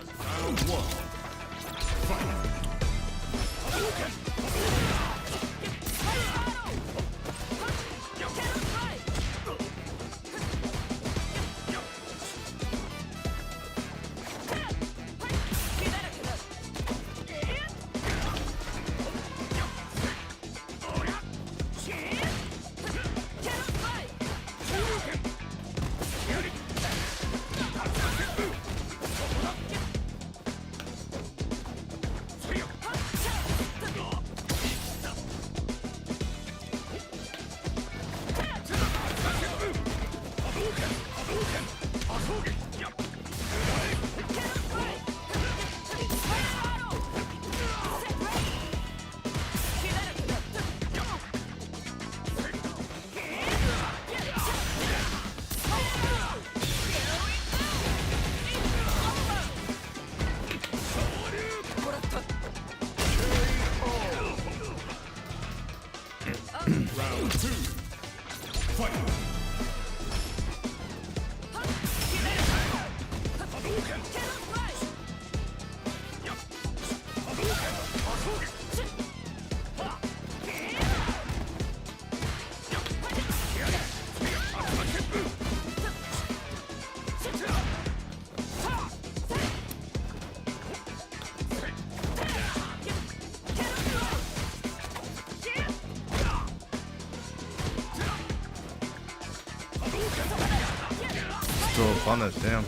punish, damn.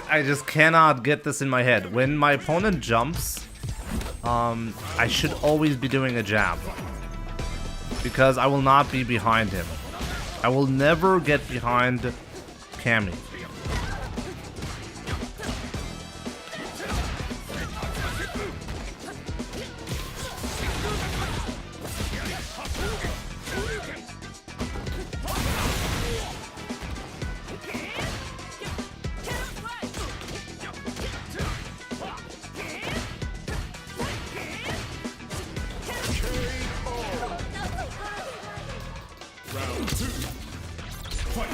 I just cannot get this in my head. When my opponent jumps, I should always be doing a jab. Because I will not be behind him. I will never get behind Cammy. Round 2. Fight.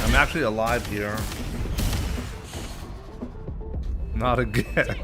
I'm actually alive here. Not again.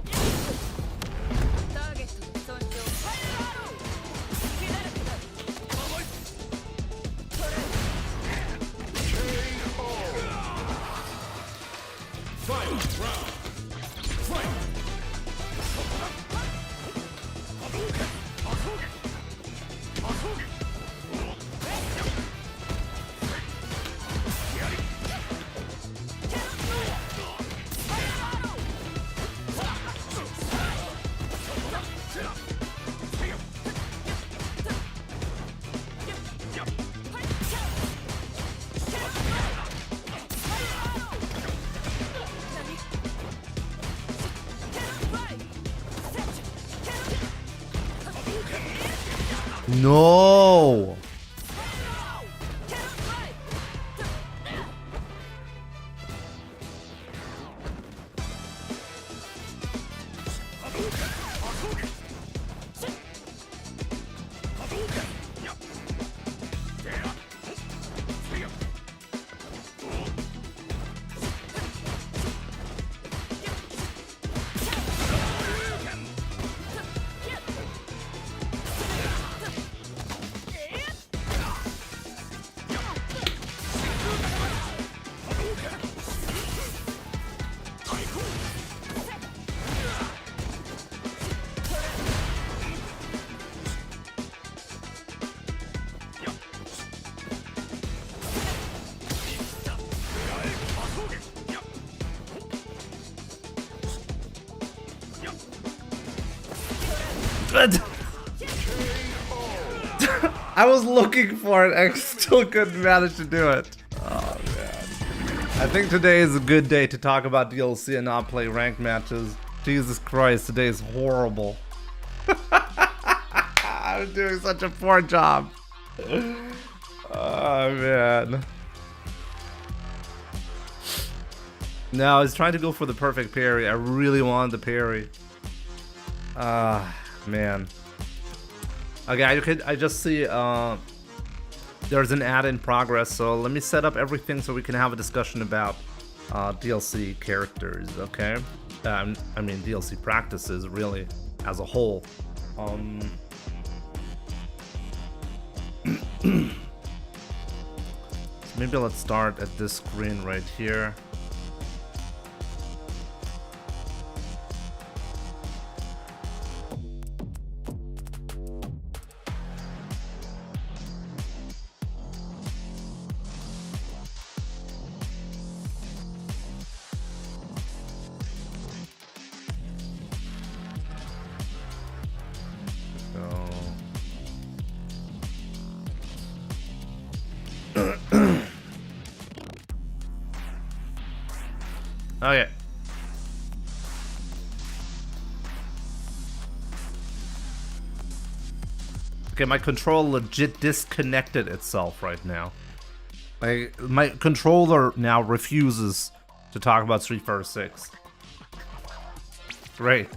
No. I was looking for it, I still couldn't manage to do it. Oh man. I think today is a good day to talk about DLC and not play ranked matches. Jesus Christ, today is horrible. I'm doing such a poor job. Oh man. No, I was trying to go for the perfect parry. I really wanted the parry. Man. Okay, I just see there's an ad in progress, so let me set up everything so we can have a discussion about DLC characters, okay? I mean DLC practices really as a whole. Maybe let's start at this screen right here. Okay. Okay, my controller legit disconnected itself right now. Like, my controller now refuses to talk about Street Fighter 6. Great.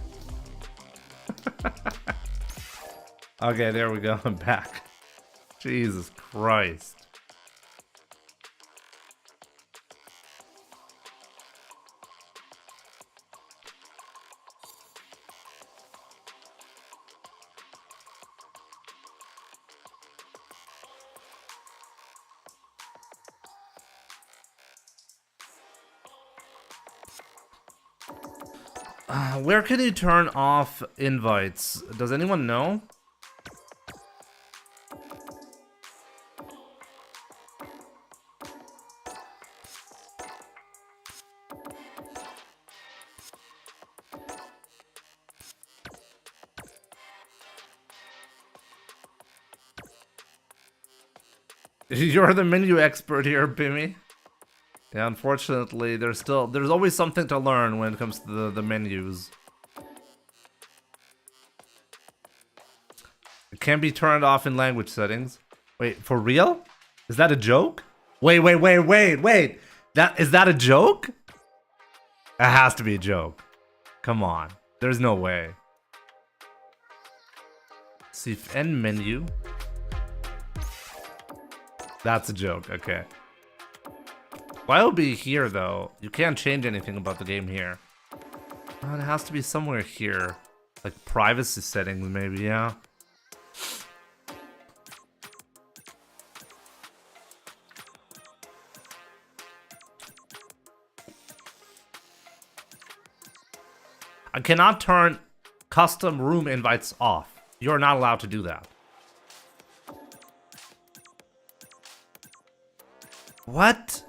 Okay, there we go. I'm back. Jesus Christ. Where can you turn off invites? Does anyone know? You're the menu expert here, Bimmy. Yeah, unfortunately, there's always something to learn when it comes to the menus. It can be turned off in language settings. Wait, for real? Is that a joke? Wait. Is that a joke? It has to be a joke. Come on. There's no way. See if end menu. That's a joke, okay. Why it'll be here though? You can't change anything about the game here. Oh, it has to be somewhere here. Like privacy settings maybe, yeah. I cannot turn custom room invites off. You're not allowed to do that. What?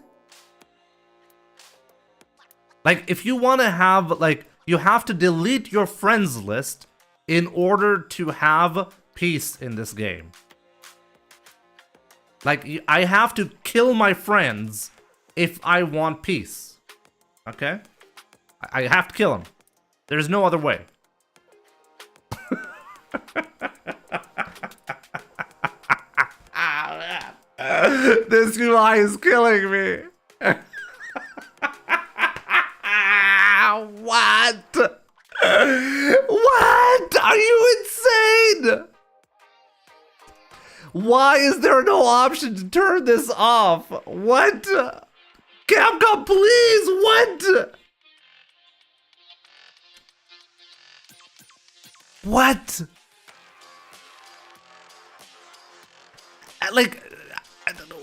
Like, if you want to have, like, you have to delete your friends list in order to have peace in this game. Like, I have to kill my friends if I want peace. Okay? I have to kill them. There's no other way. This UI is killing me. What? What? Are you insane? Why is there no option to turn this off? What? Capcom, please, what? What? Like, I don't know.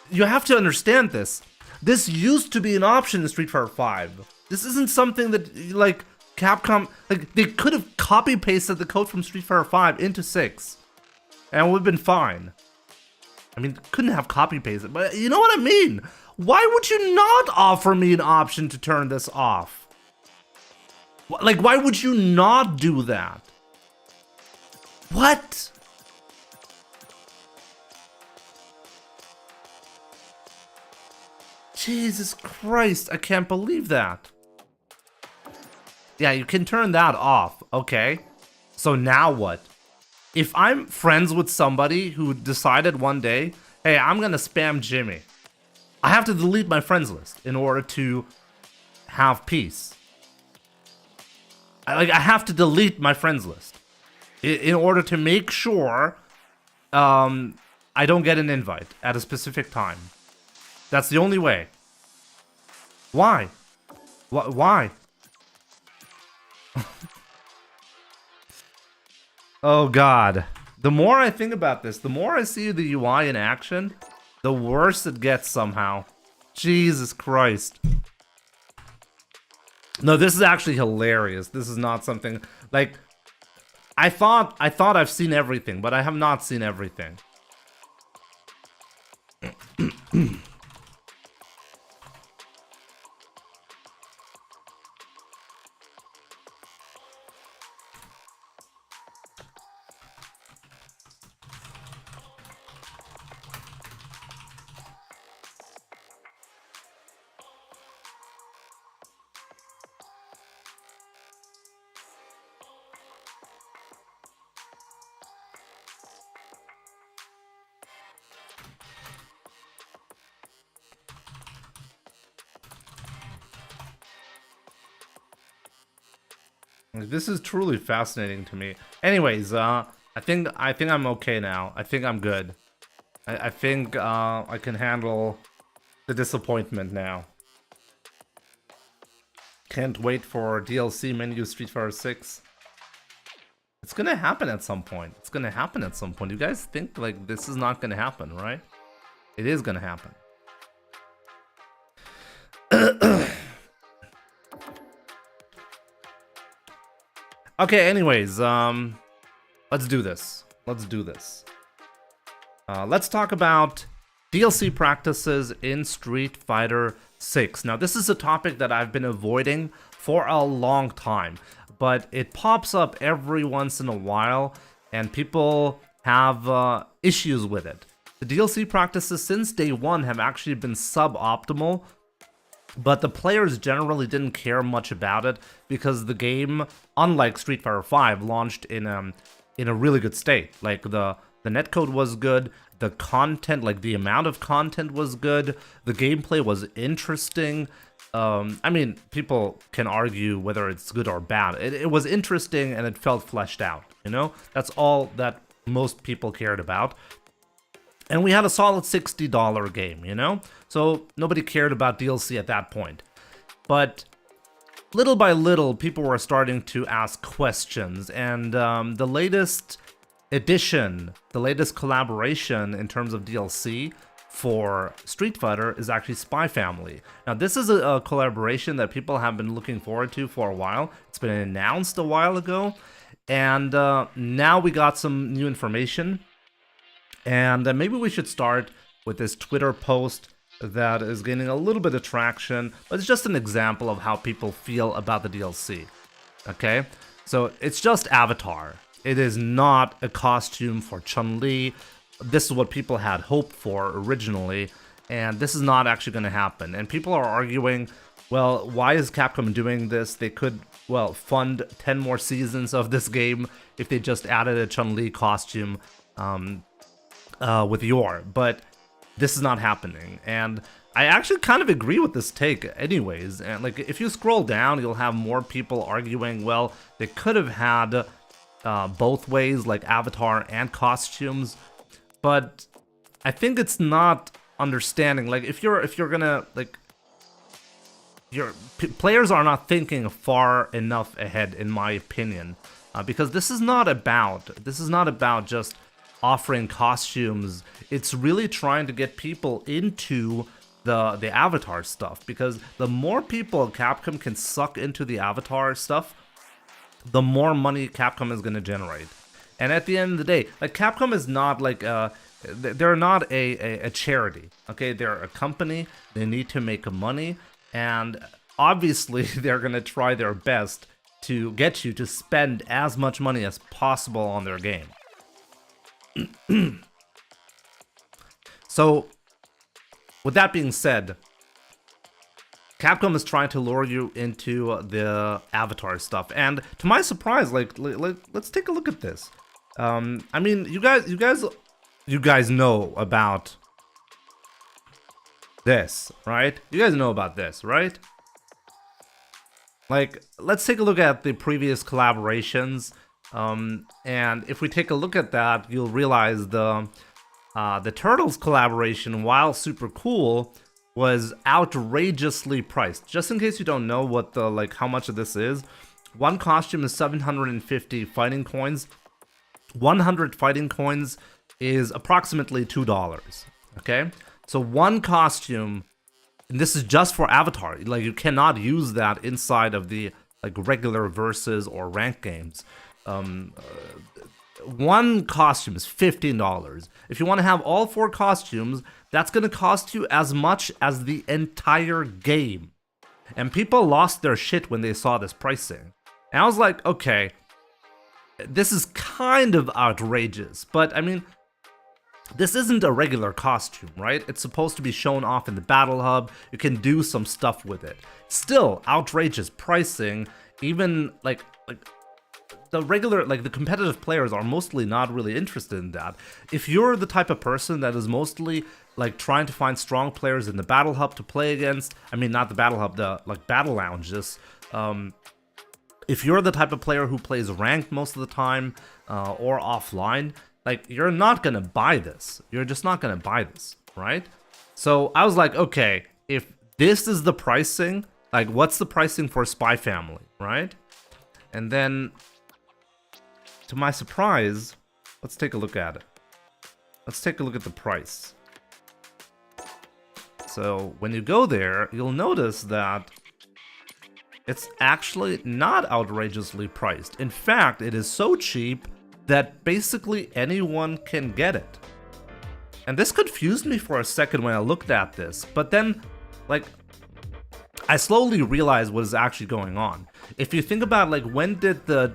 You have to understand this. This used to be an option in Street Fighter 5. This isn't something that, like, Capcom, like, they could have copy-pasted the code from Street Fighter 5 into 6. And it would have been fine. I mean, couldn't have copy-pasted, but you know what I mean? Why would you not offer me an option to turn this off? Like, why would you not do that? What? Jesus Christ, I can't believe that. Yeah, you can turn that off, okay? So now what? If I'm friends with somebody who decided one day, hey, I'm gonna spam Jimmy, I have to delete my friends list in order to have peace. I have to delete my friends list in order to make sure I don't get an invite at a specific time. That's the only way. Why? Why? Oh God. The more I think about this, the more I see the UI in action, the worse it gets somehow. Jesus Christ. No, this is actually hilarious. This is not something like I thought I've seen everything, but I have not seen everything. This is truly fascinating to me. Anyways, I think I'm okay now. I think I'm good. I think I can handle the disappointment now. Can't wait for DLC menu Street Fighter 6. It's gonna happen at some point. It's gonna happen at some point. You guys think like this is not gonna happen, right? It is gonna happen. Okay, anyways, let's do this. Let's do this. Let's talk about DLC practices in Street Fighter 6. Now, this is a topic that I've been avoiding for a long time, but it pops up every once in a while, and people have issues with it. The DLC practices since day one have actually been suboptimal, but the players generally didn't care much about it because the game, unlike Street Fighter V, launched in a really good state. Like the netcode was good, the content, like the amount of content was good, the gameplay was interesting. I mean, people can argue whether it's good or bad. It was interesting and it felt fleshed out, you know? That's all that most people cared about. And we had a solid $60 game, you know? So nobody cared about DLC at that point. But little by little, people were starting to ask questions. And the latest edition, the latest collaboration in terms of DLC for Street Fighter is actually Spy Family. Now, this is a collaboration that people have been looking forward to for a while. It's been announced a while ago. And now we got some new information. And maybe we should start with this Twitter post that is gaining a little bit of traction, but it's just an example of how people feel about the DLC. Okay? So it's just Avatar. It is not a costume for Chun-Li. This is what people had hoped for originally, and this is not actually going to happen. And people are arguing, well, why is Capcom doing this? They could, well, fund 10 more seasons of this game if they just added a Chun-Li costume with Yor, but this is not happening. And I actually kind of agree with this take anyways. And like, if you scroll down, you'll have more people arguing, well, they could have had both ways, like Avatar and costumes, but I think it's not understanding. Like, if you're gonna, like, players are not thinking far enough ahead, in my opinion, because this is not about just offering costumes. It's really trying to get people into the Avatar stuff, because the more people Capcom can suck into the Avatar stuff, the more money Capcom is going to generate. And at the end of the day, like, Capcom is not like they're not a charity, okay? They're a company. They need to make money, and obviously they're going to try their best to get you to spend as much money as possible on their game. So, with that being said, Capcom is trying to lure you into the Avatar stuff, and to my surprise, like let's take a look at this. I mean, you guys know about this, right? You guys know about this, right? Like, let's take a look at the previous collaborations. And if we take a look at that, you'll realize the Turtles collaboration, while super cool, was outrageously priced. Just in case you don't know what how much of this is, one costume is 750 fighting coins. 100 fighting coins is approximately $2. Okay, so one costume, and this is just for Avatar. Like, you cannot use that inside of the regular versus or rank games. One costume is $15. If you want to have all 4 costumes, that's going to cost you as much as the entire game. And people lost their shit when they saw this pricing. And I was like, okay, this is kind of outrageous. But I mean, this isn't a regular costume, right? It's supposed to be shown off in the Battle Hub. You can do some stuff with it. Still, outrageous pricing. Even the regular, the competitive players are mostly not really interested in that. If you're the type of person that is mostly trying to find strong players in the Battle Hub to play against, I mean, not the Battle Hub, the Battle Lounges. if you're the type of player who plays ranked most of the time or offline, like, you're not gonna buy this. You're just not gonna buy this, right? So I was like, okay, if this is the pricing, like, what's the pricing for Spy Family, right? And then, to my surprise, let's take a look at it. Let's take a look at the price. So when you go there, you'll notice that it's actually not outrageously priced. In fact, it is so cheap that basically anyone can get it. And this confused me for a second when I looked at this, but then, like, I slowly realized what is actually going on. If you think about, like, when did the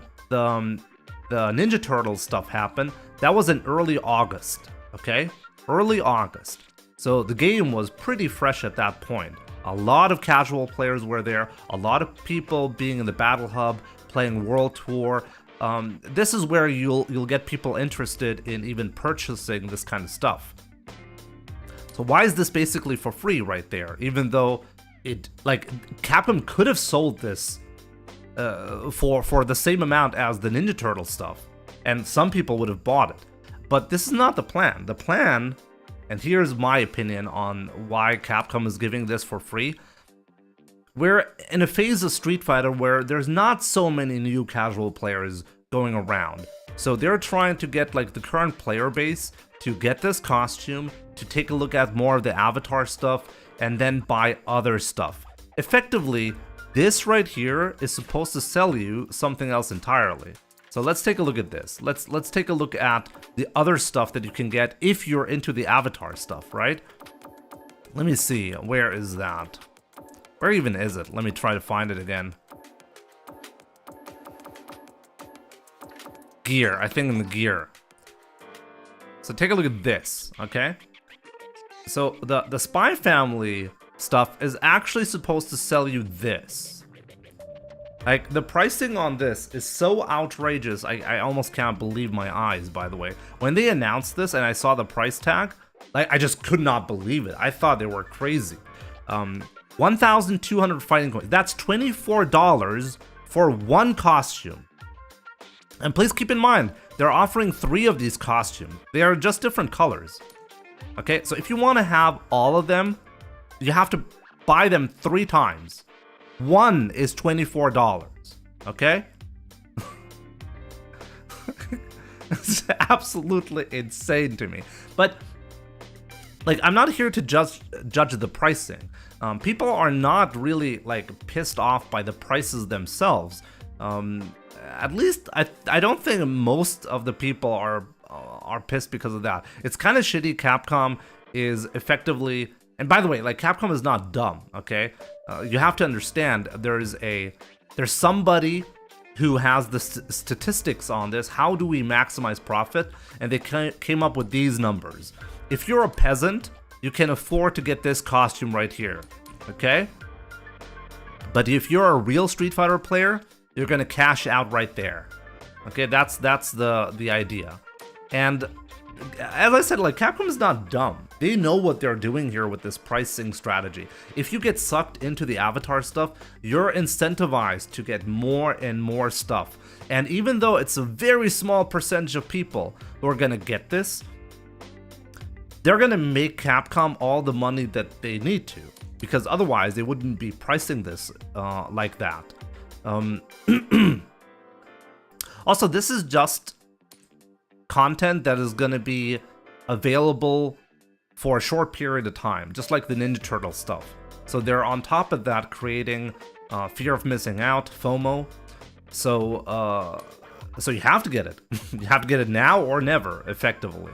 Ninja Turtles stuff happen? That was in early August, okay? Early August. So the game was pretty fresh at that point. A lot of casual players were there, a lot of people being in the Battle Hub, playing World Tour. This is where you'll get people interested in even purchasing this kind of stuff. So why is this basically for free right there? Even though it, like, Capcom could have sold this for the same amount as the Ninja Turtle stuff, and some people would have bought it. But this is not the plan. The plan, and here's my opinion on why Capcom is giving this for free. We're in a phase of Street Fighter where there's not so many new casual players going around. So they're trying to get, like, the current player base to get this costume, to take a look at more of the avatar stuff, and then buy other stuff. Effectively, this right here is supposed to sell you something else entirely. So let's take a look at this. Let's take a look at the other stuff that you can get if you're into the avatar stuff, right? Let me see, where is that? Where even is it? Let me try to find it again. Gear, I think in the gear. So take a look at this, okay? So the Spy Family stuff is actually supposed to sell you this. Like, the pricing on this is so outrageous, I almost can't believe my eyes, by the way. When they announced this and I saw the price tag, like, I just could not believe it. I thought they were crazy. 1,200 fighting coins. That's $24 for one costume. And please keep in mind, they're offering 3 of these costumes. They are just different colors. Okay, so if you want to have all of them, you have to buy them 3 times. One is $24, okay? It's absolutely insane to me. But, like, I'm not here to judge the pricing. People are not really, like, pissed off by the prices themselves. At least I don't think most of the people are pissed because of that. It's kind of shitty. Capcom is effectively, and by the way, like, Capcom is not dumb, okay? You have to understand there's somebody who has the statistics on this. How do we maximize profit? And they came up with these numbers. If you're a peasant, you can afford to get this costume right here, okay? But if you're a real Street Fighter player, you're gonna cash out right there. Okay, that's the idea. And as I said, like, Capcom is not dumb. They know what they're doing here with this pricing strategy. If you get sucked into the avatar stuff, you're incentivized to get more and more stuff. And even though it's a very small percentage of people who are gonna get this, they're gonna make Capcom all the money that they need to, because otherwise they wouldn't be pricing this like that. Also, this is just content that is going to be available for a short period of time, just like the Ninja Turtle stuff. So they're on top of that creating fear of missing out, FOMO. So you have to get it. You have to get it now or never, effectively.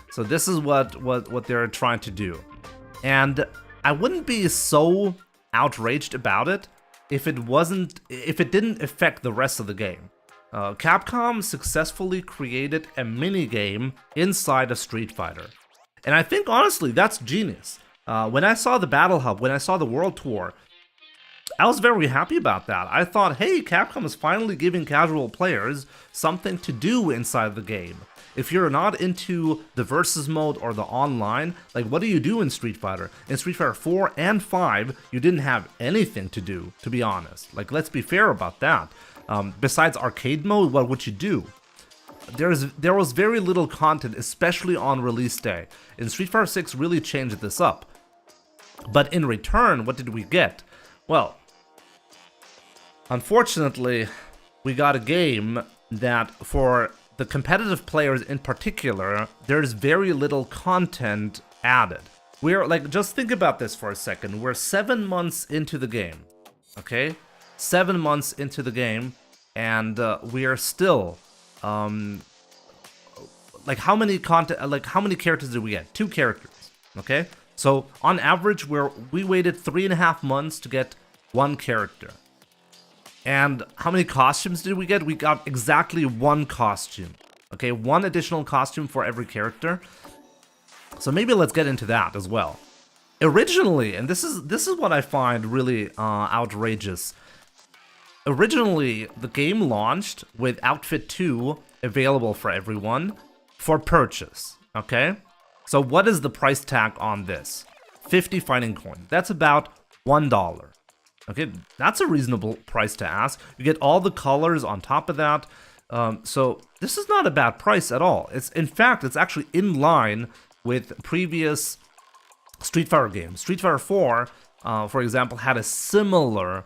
So this is what they're trying to do. And I wouldn't be so outraged about it if it didn't affect the rest of the game. Capcom successfully created a mini game inside of Street Fighter, and I think honestly that's genius. When I saw the Battle Hub, when I saw the World Tour, I was very happy about that. I thought, hey, Capcom is finally giving casual players something to do inside the game. If you're not into the versus mode or the online, like, what do you do in Street Fighter? In Street Fighter 4 and 5, you didn't have anything to do, to be honest. Like, let's be fair about that. besides arcade mode, what would you do? There was very little content, especially on release day. And Street Fighter 6 really changed this up. But in return, what did we get? Well, unfortunately, we got a game that for the competitive players in particular, there's very little content added. We're like, just think about this for a second. We're 7 months into the game, okay? 7 months into the game, and we are still, like how many characters did we get? 2 characters, okay? So on average, we waited 3.5 months to get 1 character. And how many costumes did we get? We got exactly 1 costume, okay? 1 additional costume for every character. So maybe let's get into that as well. Originally, and this is what I find really outrageous. Originally, the game launched with Outfit 2 available for everyone for purchase, okay? So what is the price tag on this? 50 fighting coin. That's about $1. Okay, that's a reasonable price to ask. You get all the colors on top of that. So this is not a bad price at all. In fact, it's actually in line with previous Street Fighter games. Street Fighter 4, for example, had a similar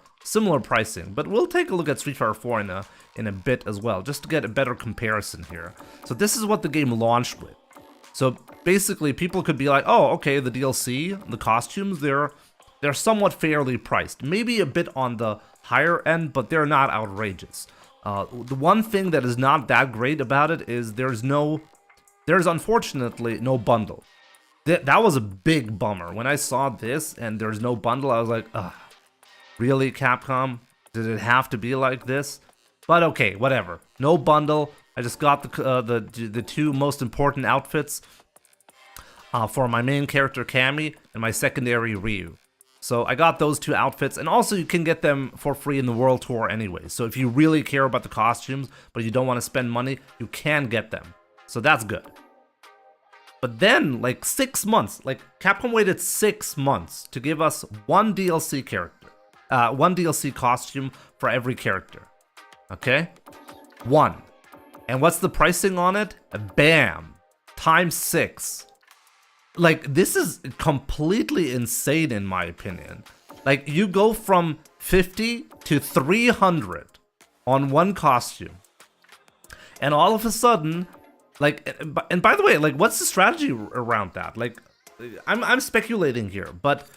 pricing, but we'll take a look at Street Fighter 4 in a bit as well, just to get a better comparison here. So this is what the game launched with. So basically, people could be like, oh, okay, the DLC, the costumes, they're somewhat fairly priced. Maybe a bit on the higher end, but they're not outrageous. The one thing that is not that great about it is there's unfortunately no bundle. That was a big bummer. When I saw this and there's no bundle, I was like, ugh, really, Capcom? Did it have to be like this? But okay, whatever. No bundle. I just got the 2 most important outfits for my main character Cammy and my secondary Ryu. So I got those 2 outfits, and also you can get them for free in the World Tour anyway. So if you really care about the costumes, but you don't want to spend money, you can get them. So that's good. But then, like 6 months, like Capcom waited 6 months to give us 1 DLC character, 1 DLC costume for every character. Okay? 1. And what's the pricing on it? Bam! Times 6. Like, this is completely insane in my opinion. Like, you go from 50 to 300 on 1 costume. And all of a sudden, like, and by the way, like, what's the strategy around that? Like, I'm speculating here, but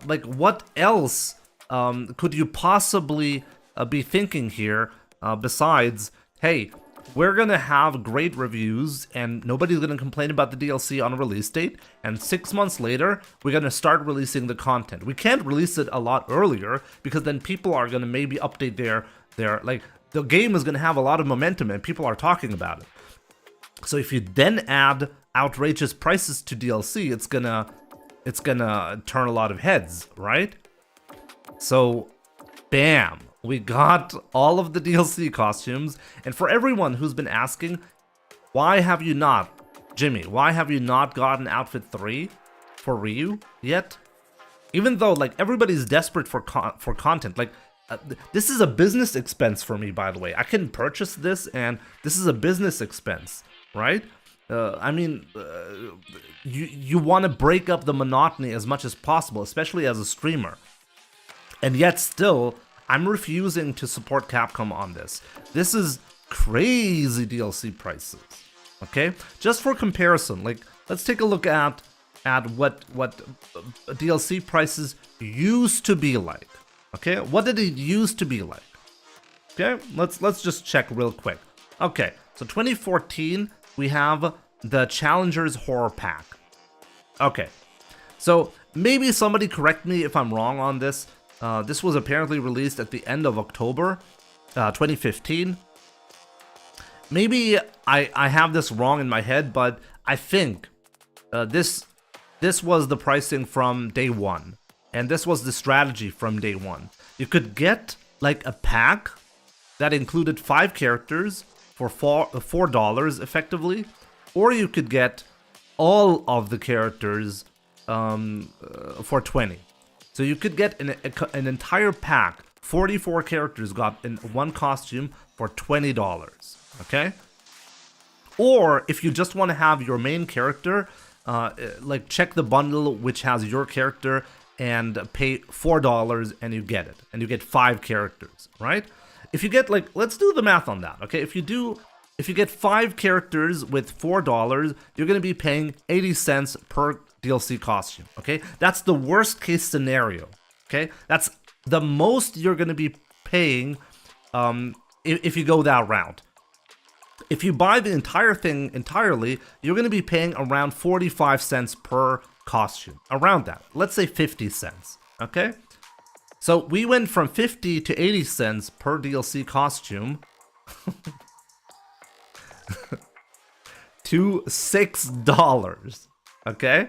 like, what else could you possibly be thinking here besides, hey, we're gonna have great reviews and nobody's gonna complain about the DLC on a release date, and 6 months later, we're gonna start releasing the content. We can't release it a lot earlier because then people are gonna maybe update their like, the game is gonna have a lot of momentum and people are talking about it. So if you then add outrageous prices to DLC, it's gonna turn a lot of heads, right? So, bam, we got all of the DLC costumes, and for everyone who's been asking, why have you not, Jimmy, why have you not gotten Outfit 3 for Ryu yet? Even though, like, everybody's desperate for content, like, this is a business expense for me, by the way. I can purchase this, and this is a business expense. Right? I mean, you want to break up the monotony as much as possible, especially as a streamer. And yet still, I'm refusing to support Capcom on this. This is crazy DLC prices. Okay? Just for comparison, like, let's take a look at what DLC prices used to be like. Okay? What did it used to be like? Okay? Let's just check real quick. Okay, so 2014, we have the Challengers Horror Pack. Okay, so maybe somebody correct me if I'm wrong on this. This was apparently released at the end of October 2015. Maybe I have this wrong in my head, but I think this was the pricing from day one. And this was the strategy from day one. You could get like a pack that included 5 characters for $4 effectively, or you could get all of the characters for $20. So you could get an entire pack 44 characters got in one costume for $20, okay? Or if you just want to have your main character, like check the bundle which has your character and pay $4 and you get it. And you get 5 characters, right? If you get like, let's do the math on that, okay? If you get 5 characters with $4, you're going to be paying 80 cents per DLC costume, okay? That's the worst case scenario, okay? That's the most you're going to be paying if you go that route. If you buy the entire thing entirely, you're going to be paying around 45 cents per costume. Around that. Let's say 50 cents, okay? So we went from 50 to 80 cents per DLC costume to $6, okay?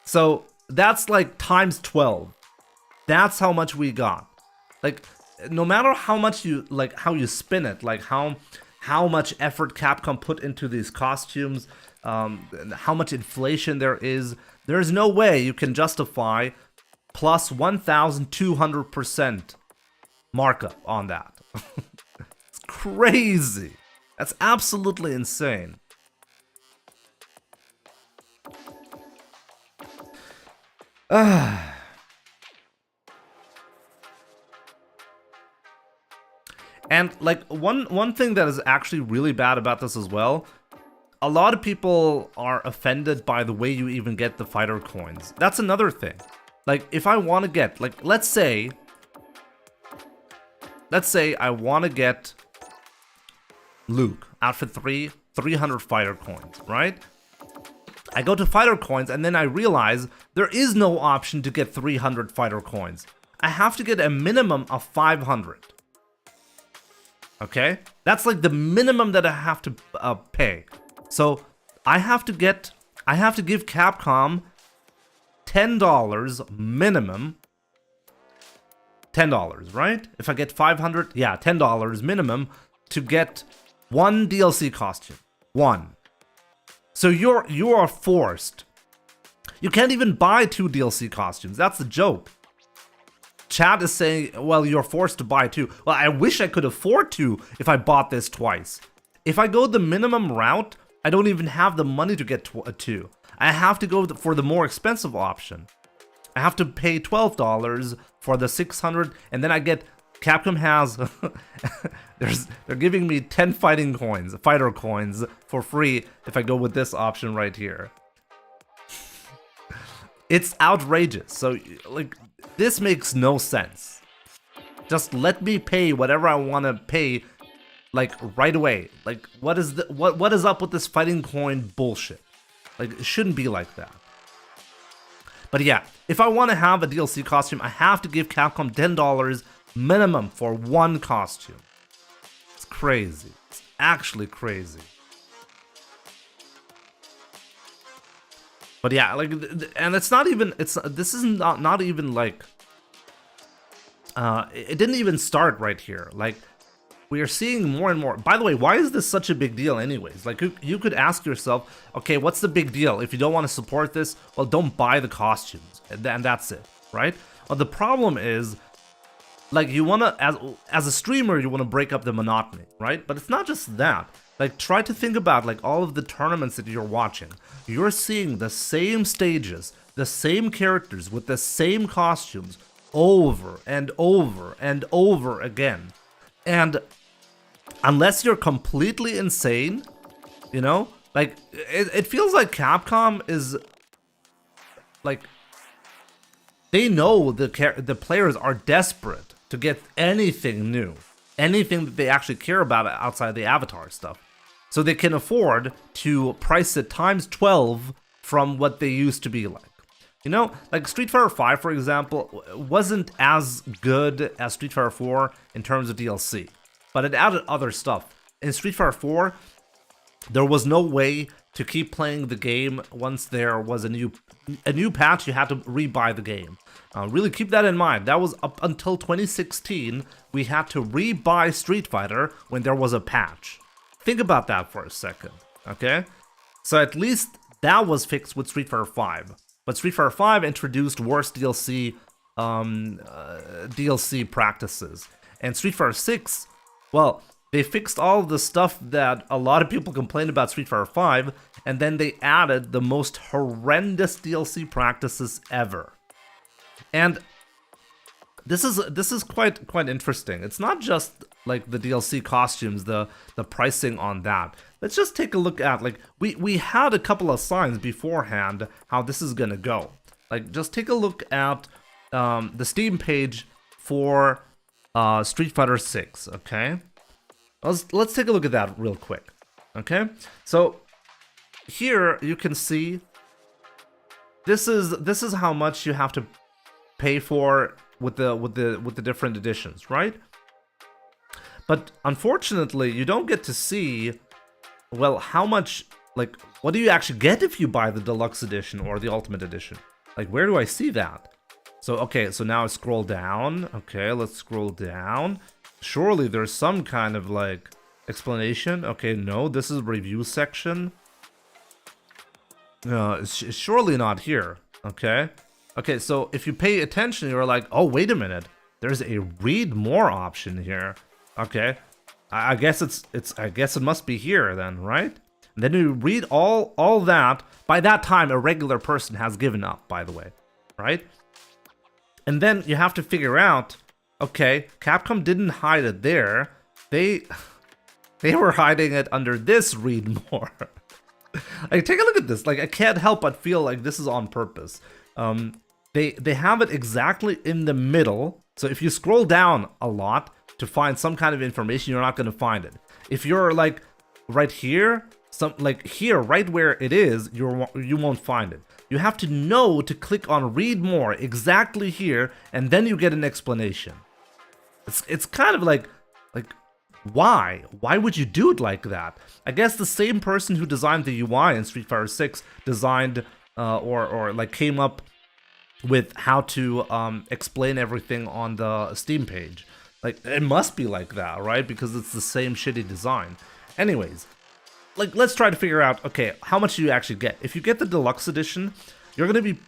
So that's like times 12. That's how much we got. Like, no matter how much you, like, how you spin it, like how much effort Capcom put into these costumes, how much inflation there's no way you can justify plus 1,200% markup on that. It's crazy. That's absolutely insane. And like one thing that is actually really bad about this as well, a lot of people are offended by the way you even get the fighter coins. That's another thing. Like if I want to get, like let's say I want to get Luke outfit 300 fighter coins, right? I go to fighter coins and then I realize there is no option to get 300 fighter coins. I have to get a minimum of 500. Okay? That's like the minimum that I have to pay. So I have to give Capcom $10 minimum. $10, right? If I get 500, yeah, $10 minimum to get one DLC costume. One. So you are forced. You can't even buy 2 DLC costumes. That's the joke. Chat is saying, well, you're forced to buy 2. Well, I wish I could afford to if I bought this twice. If I go the minimum route, I don't even have the money to get 2. I have to go for the more expensive option. I have to pay $12 for the 600, and then I get... Capcom has... they're giving me 10 fighter coins for free if I go with this option right here. It's outrageous. So, like, this makes no sense. Just let me pay whatever I want to pay, like, right away. Like, what is up with this fighting coin bullshit? Like, it shouldn't be like that. But yeah, if I want to have a DLC costume, I have to give Capcom $10 minimum for one costume. It's crazy. It's actually crazy. But yeah, like, and it's not even, this is not even like, it didn't even start right here. Like, we are seeing more and more. By the way, why is this such a big deal anyways? Like, you could ask yourself, okay, what's the big deal? If you don't want to support this, well, don't buy the costumes. And that's it, right? Well, the problem is, like, you want to, as a streamer, you want to break up the monotony, right? But it's not just that. Like, try to think about, like, all of the tournaments that you're watching. You're seeing the same stages, the same characters with the same costumes over and over and over again. And unless you're completely insane, you know, like, it feels like Capcom is, like, they know the players are desperate to get anything new, anything that they actually care about outside the Avatar stuff. So they can afford to price it times 12 from what they used to be like. You know, like Street Fighter 5, for example, wasn't as good as Street Fighter 4 in terms of DLC, but it added other stuff. In Street Fighter 4, there was no way to keep playing the game once there was a new patch. You had to rebuy the game. Really keep that in mind. That was up until 2016. We had to rebuy Street Fighter when there was a patch. Think about that for a second, okay? So at least that was fixed with Street Fighter 5. But Street Fighter 5 introduced worse DLC DLC practices. And Street Fighter 6, well, they fixed all of the stuff that a lot of people complained about Street Fighter 5, and then they added the most horrendous DLC practices ever. And this is quite interesting. It's not just like the DLC costumes, the pricing on that. Let's just take a look at, like, we had a couple of signs beforehand how this is gonna go. Like, just take a look at the Steam page for Street Fighter 6, okay? Let's take a look at that real quick, okay? So here you can see this is how much you have to pay for with the different editions, right? But unfortunately, you don't get to see, well, how much, like, what do you actually get if you buy the deluxe edition or the ultimate edition? Like, where do I see that? So, okay, so now I scroll down. Okay, let's scroll down. Surely there's some kind of, like, explanation. Okay, no, this is review section. It's surely not here. Okay. Okay, so if you pay attention, you're like, oh, wait a minute. There's a read more option here. Okay. I guess I guess it must be here then, right? And then you read all that. By that time, a regular person has given up, by the way, right? And then you have to figure out, okay, Capcom didn't hide it there. They were hiding it under this read more. Like, take a look at this. Like, I can't help but feel like this is on purpose. They have it exactly in the middle. So if you scroll down a lot to find some kind of information, you're not going to find it. If you're like right here, like here, right where it is, you won't find it. You have to know to click on read more exactly here, and then you get an explanation. It's kind of like why? Why would you do it like that? I guess the same person who designed the UI in Street Fighter 6 designed or like came up with how to explain everything on the Steam page. Like, it must be like that, right? Because it's the same shitty design. Anyways, like, let's try to figure out, okay, how much do you actually get? If you get the deluxe edition, you're going to be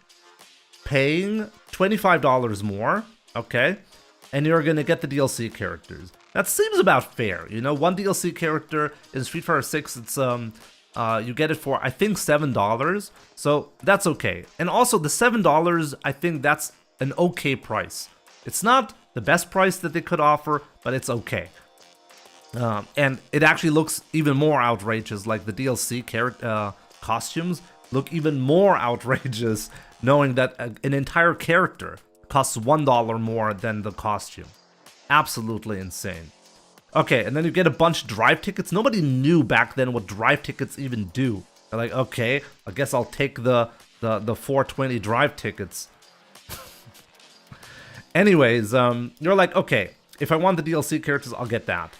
paying $25 more, okay? And you're going to get the DLC characters. That seems about fair, you know? One DLC character in Street Fighter 6, it's you get it for, I think, $7. So that's okay. And also the $7, I think that's an okay price. It's not the best price that they could offer, but it's okay. And it actually looks even more outrageous, like the DLC costumes look even more outrageous, knowing that an entire character costs $1 more than the costume. Absolutely insane. Okay, and then you get a bunch of drive tickets. Nobody knew back then what drive tickets even do. They're like, okay, I guess I'll take the 420 drive tickets. Anyways, you're like, okay, if I want the DLC characters, I'll get that.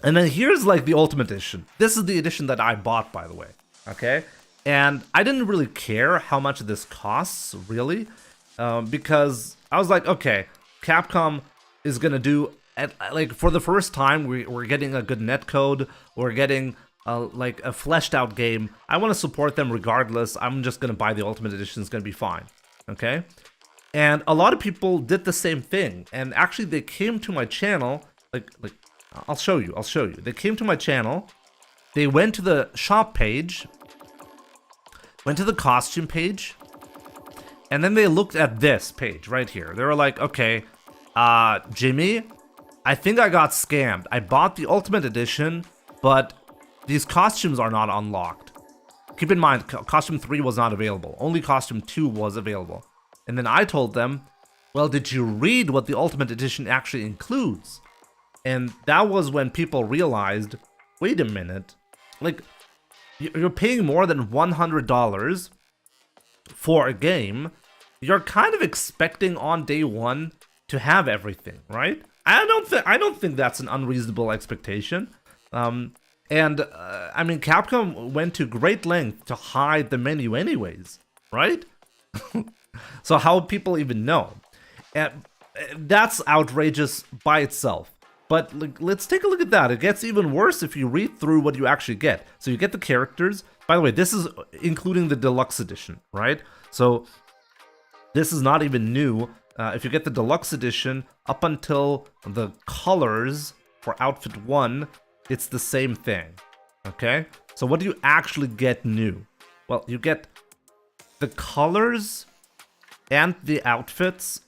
And then here's like the Ultimate Edition. This is the edition that I bought, by the way. Okay? And I didn't really care how much this costs, really. Because I was like, okay, Capcom is gonna do, like, for the first time, we're getting a good netcode. We're getting like a fleshed out game. I want to support them regardless. I'm just gonna buy the Ultimate Edition. It's gonna be fine. Okay? And a lot of people did the same thing. And actually, they came to my channel, like I'll show you. They came to my channel, they went to the shop page, went to the costume page, and then they looked at this page right here. They were like, okay, Jimmy, I think I got scammed. I bought the Ultimate Edition, but these costumes are not unlocked. Keep in mind, Costume 3 was not available. Only Costume 2 was available. And then I told them, well, did you read what the Ultimate Edition actually includes? And that was when people realized, wait a minute, like, you're paying more than $100 for a game. You're kind of expecting on day one to have everything, right? I don't think that's an unreasonable expectation. I mean, Capcom went to great length to hide the menu anyways, right? So how would people even know? And that's outrageous by itself. But like, let's take a look at that. It gets even worse if you read through what you actually get. So you get the characters. By the way, this is including the deluxe edition, right? So This is not even new. If you get the deluxe edition, up until the colors for outfit 1, it's the same thing. Okay? So what do you actually get new? Well, you get the colors and the outfits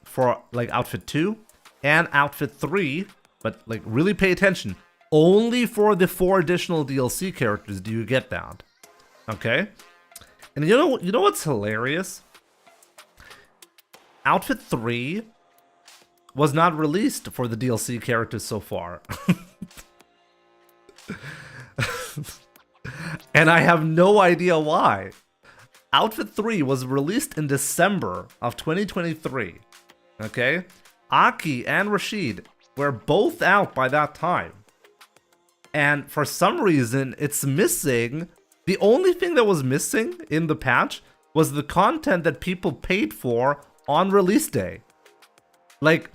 for like outfit 2 and outfit 3, but like really pay attention. Only for the 4 additional DLC characters do you get that. Okay? And you know what's hilarious? Outfit 3 was not released for the DLC characters so far. And I have no idea why. Outfit 3 was released in December of 2023. Okay? Aki and Rashid were both out by that time. And for some reason, it's missing. The only thing that was missing in the patch was the content that people paid for on release day. Like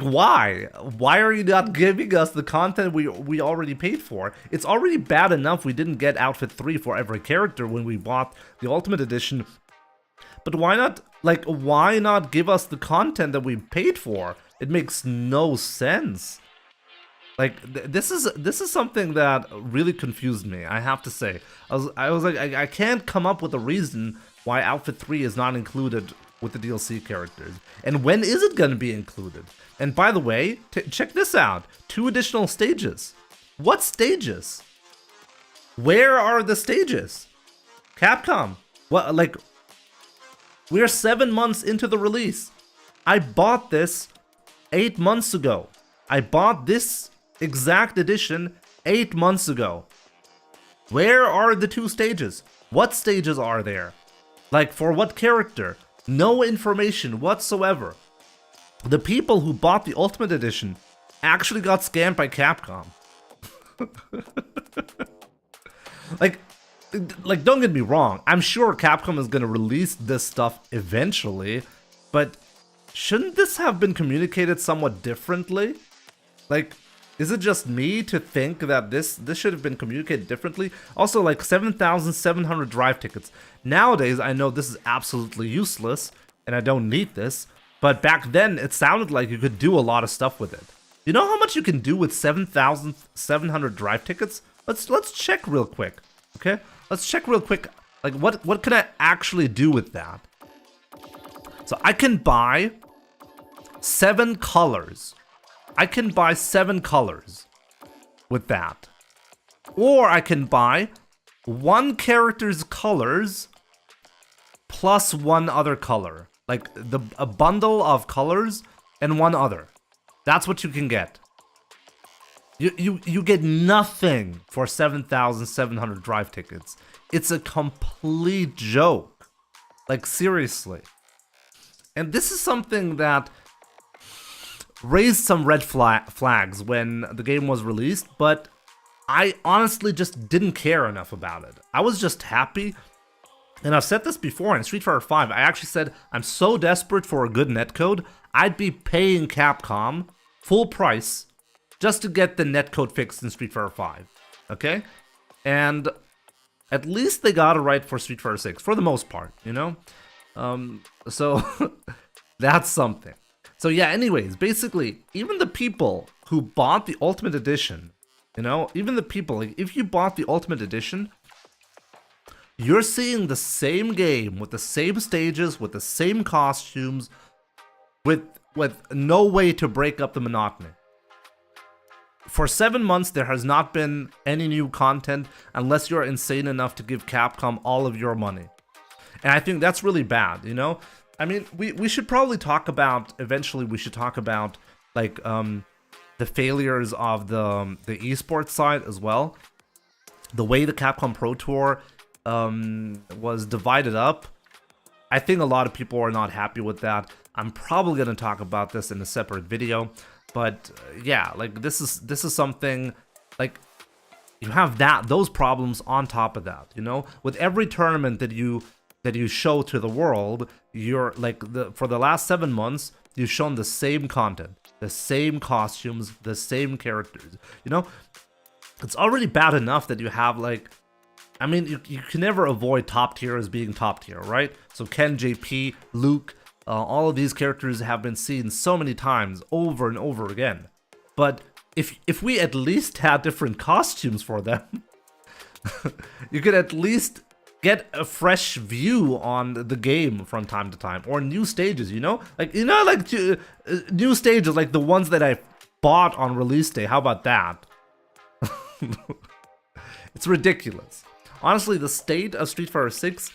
why? Why are you not giving us the content we already paid for? It's already bad enough we didn't get outfit 3 for every character when we bought the Ultimate Edition. But why not give us the content that we paid for? It makes no sense. Like this is something that really confused me, I have to say. I was like I can't come up with a reason why outfit 3 is not included with the DLC characters. And when is it going to be included? And by the way, check this out. 2 additional stages. What stages? Where are the stages? Capcom. What, like, we're 7 months into the release. I bought this 8 months ago. I bought this exact edition 8 months ago. Where are the 2 stages? What stages are there? Like, for what character? No information whatsoever. The people who bought the Ultimate Edition actually got scammed by Capcom. Like, don't get me wrong. I'm sure Capcom is going to release this stuff eventually, but shouldn't this have been communicated somewhat differently? Like, is it just me to think that this should have been communicated differently? Also, like 7,700 drive tickets. Nowadays, I know this is absolutely useless, and I don't need this, but back then, it sounded like you could do a lot of stuff with it. You know how much you can do with 7,700 drive tickets? Let's check real quick, okay? Let's check real quick, like what can I actually do with that? So I can buy 7 colors. I can buy 7 colors with that. Or I can buy 1 character's colors plus 1 other color. Like a bundle of colors and 1 other. That's what you can get. You get nothing for 7,700 drive tickets. It's a complete joke. Like, seriously. And this is something that raised some red flags when the game was released, but I honestly just didn't care enough about it. I was just happy. And I've said this before in Street Fighter 5. I actually said I'm so desperate for a good netcode, I'd be paying Capcom full price just to get the netcode fixed in Street Fighter 5. Okay? And at least they got it right for Street Fighter 6, for the most part, you know? So that's something. So yeah, anyways, basically, even the people who bought the Ultimate Edition, you know, even the people, like, if you bought the Ultimate Edition, you're seeing the same game with the same stages, with the same costumes, with no way to break up the monotony. For 7 months, there has not been any new content unless you're insane enough to give Capcom all of your money. And I think that's really bad, you know? I mean, we should probably talk about, eventually we should talk about, like, the failures of the esports side as well. The way the Capcom Pro Tour was divided up. I think a lot of people are not happy with that. I'm probably going to talk about this in a separate video. But yeah, like this is something, like, you have those problems on top of that, you know? With every tournament that you show to the world, you're like, for the last 7 months, you've shown the same content, the same costumes, the same characters, you know? It's already bad enough that you have like I mean, you can never avoid top tier as being top tier, right? So Ken, JP, Luke, all of these characters have been seen so many times over and over again. But if we at least had different costumes for them, you could at least get a fresh view on the game from time to time, or new stages, you know? Like, new stages like the ones that I bought on release day. How about that? It's ridiculous. Honestly, the state of Street Fighter 6,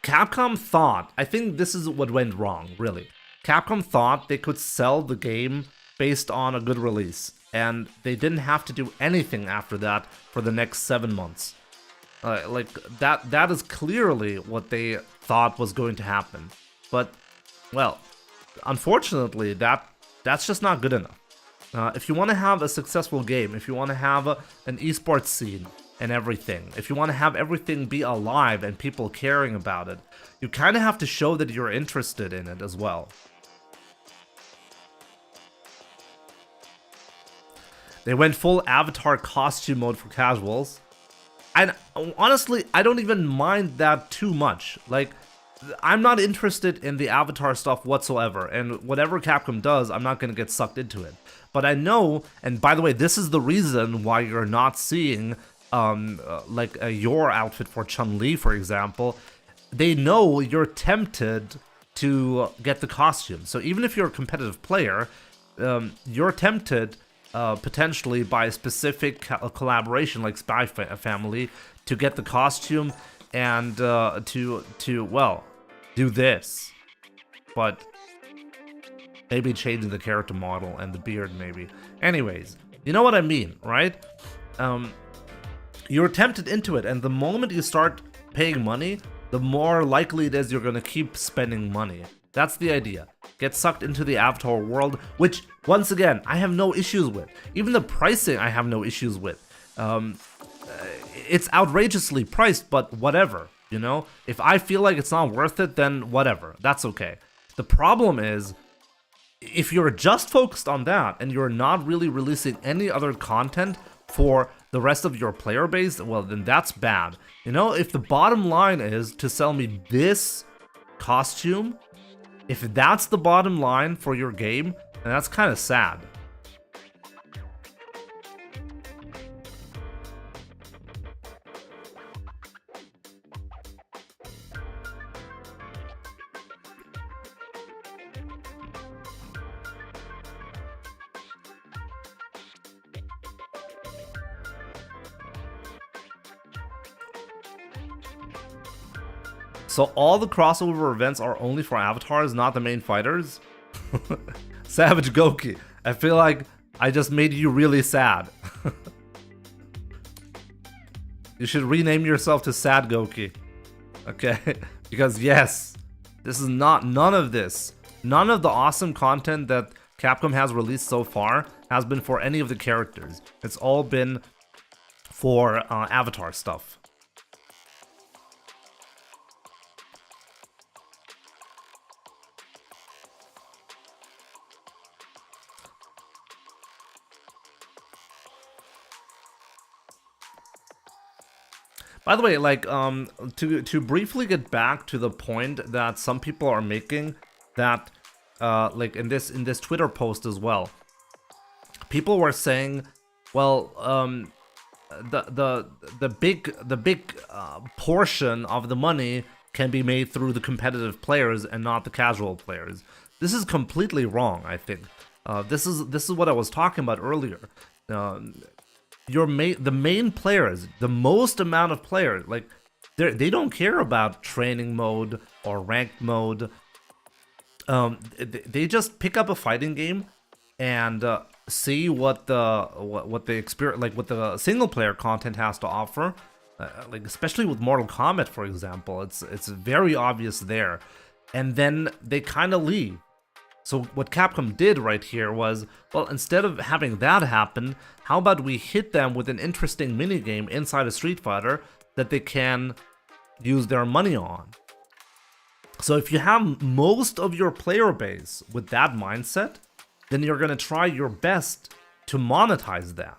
Capcom thought, I think this is what went wrong, really. Capcom thought they could sell the game based on a good release, and they didn't have to do anything after that for the next 7 months. Like, that is clearly what they thought was going to happen. But, well, unfortunately, that's just not good enough. If you want to have a successful game, if you want to have an esports scene and everything, if you want to have everything be alive and people caring about it, you kind of have to show that you're interested in it as well. They went full avatar costume mode for casuals. And honestly, I don't even mind that too much. Like, I'm not interested in the avatar stuff whatsoever, and whatever Capcom does, I'm not going to get sucked into it. But I know, and by the way, this is the reason why you're not seeing your outfit for Chun-Li, for example. They know you're tempted to get the costume. So even if you're a competitive player, you're tempted potentially by a specific collaboration like Spy Family to get the costume and well, do this. But maybe changing the character model and the beard, maybe. Anyways, you know what I mean, right? You're tempted into it, and the moment you start paying money, the more likely it is you're gonna keep spending money. That's the idea. Get sucked into the avatar world, which, once again, I have no issues with. Even the pricing, I have no issues with. It's outrageously priced, but whatever, you know? If I feel like it's not worth it, then whatever. That's okay. The problem is, if you're just focused on that and you're not really releasing any other content for the rest of your player base, well, then that's bad. You know, if the bottom line is to sell me this costume, if that's the bottom line for your game, then that's kind of sad. So all the crossover events are only for avatars, not the main fighters? Savage Goki, I feel like I just made you really sad. You should rename yourself to Sad Goki. Okay? Because yes, this is none of this. None of the awesome content that Capcom has released so far has been for any of the characters. It's all been for avatar stuff. By the way, like, to briefly get back to the point that some people are making, that, like in this Twitter post as well, people were saying, well, the big portion of the money can be made through the competitive players and not the casual players. This is completely wrong, I think. This is what I was talking about earlier. The main players, the most amount of players, like, they don't care about training mode or ranked mode. They just pick up a fighting game and see what the experience, like what the single player content has to offer. Like, especially with Mortal Kombat, for example, it's very obvious there, and then they kind of leave. So what Capcom did right here was, well, instead of having that happen, how about we hit them with an interesting minigame inside a Street Fighter that they can use their money on. So if you have most of your player base with that mindset, then you're going to try your best to monetize that.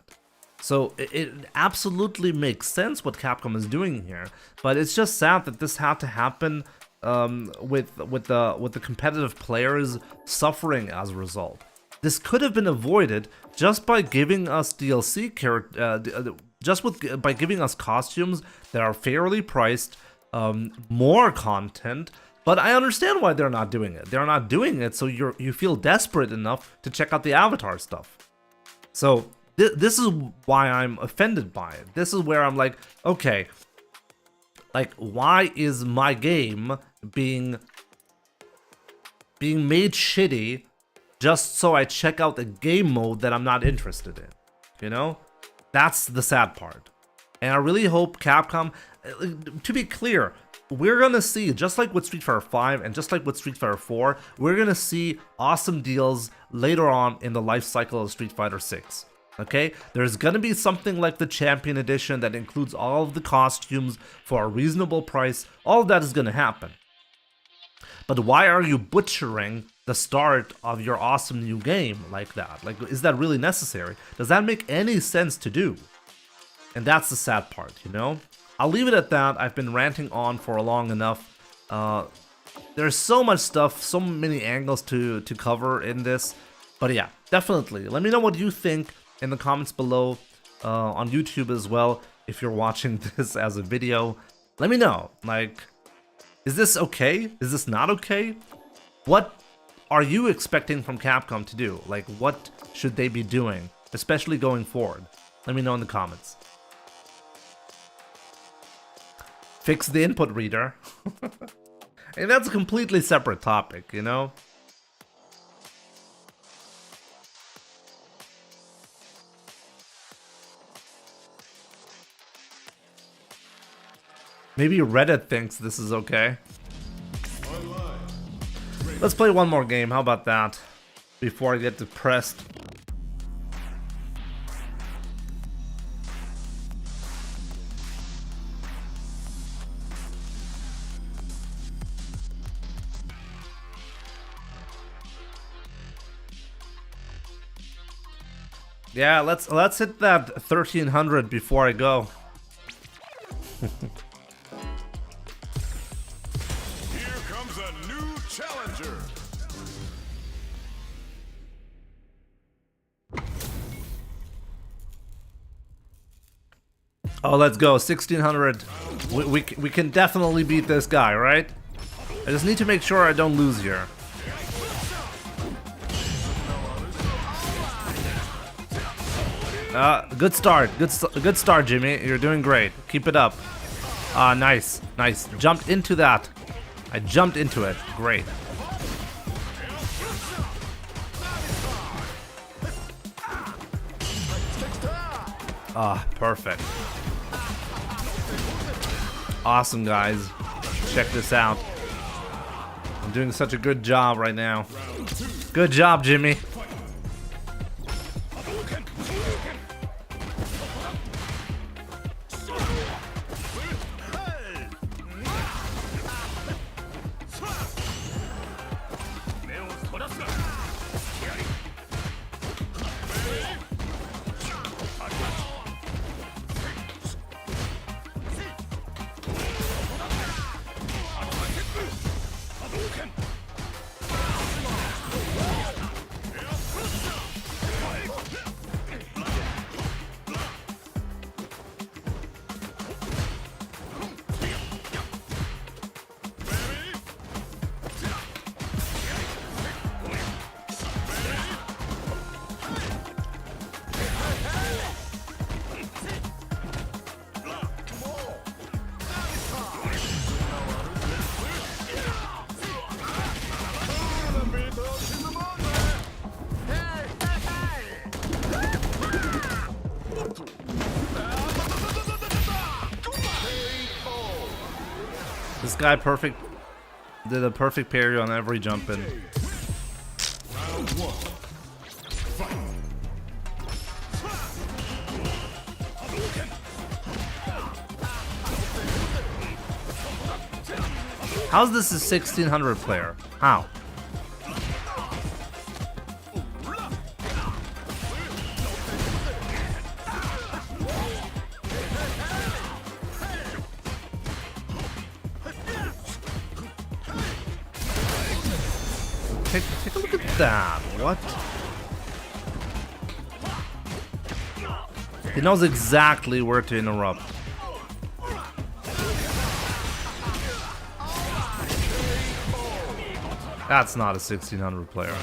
So it absolutely makes sense what Capcom is doing here, but it's just sad that this had to happen with the competitive players suffering as a result. This could have been avoided just by giving us DLC by giving us costumes that are fairly priced, more content. But I understand why they're not doing it. They're not doing it so you feel desperate enough to check out the Avatar stuff. So this is why I'm offended by it. This is where I'm like, okay, like, why is my game being made shitty just so I check out the game mode that I'm not interested in? You know? That's the sad part. And I really hope Capcom, to be clear, we're gonna see, just like with Street Fighter 5 and just like with Street Fighter 4, we're gonna see awesome deals later on in the life cycle of Street Fighter 6. Okay, there's gonna be something like the Champion Edition that includes all of the costumes for a reasonable price. All of that is gonna happen. But why are you butchering the start of your awesome new game like that? Like, is that really necessary? Does that make any sense to do? And that's the sad part, you know? I'll leave it at that. I've been ranting on for long enough. There's so much stuff, so many angles to cover in this. But yeah, definitely. Let me know what you think in the comments below, on YouTube as well. If you're watching this as a video, let me know. Like, is this okay? Is this not okay? What are you expecting from Capcom to do? Like, what should they be doing, especially going forward? Let me know in the comments. Fix the input reader. And that's a completely separate topic, you know? Maybe Reddit thinks this is okay. Let's play one more game, how about that? Before I get depressed. Yeah, let's hit that 1300 before I go. Here comes a new challenger. Oh, let's go, 1600. We can definitely beat this guy, right? I just need to make sure I don't lose here. Good start. Good start, Jimmy. You're doing great. Keep it up. Nice. Nice. Jumped into that. I jumped into it. Great. Perfect. Awesome, guys. Check this out. I'm doing such a good job right now. Good job, Jimmy. This guy did a perfect parry on every jump in. Round one. Fight. How's this a 1600 player? How? that? What? He knows exactly where to interrupt. That's not a 1600 player.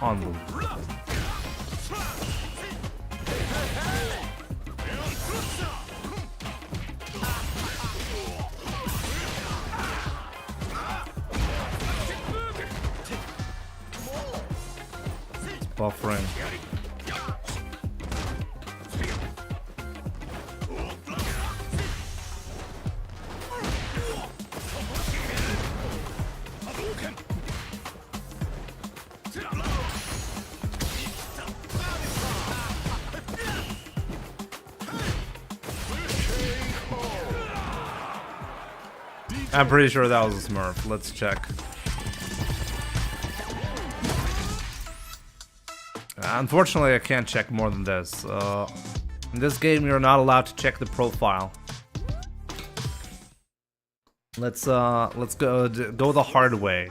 Unbelievable. It's buffering. I'm pretty sure that was a Smurf. Let's check. Unfortunately, I can't check more than this. In this game, you're not allowed to check the profile. Let's go the hard way.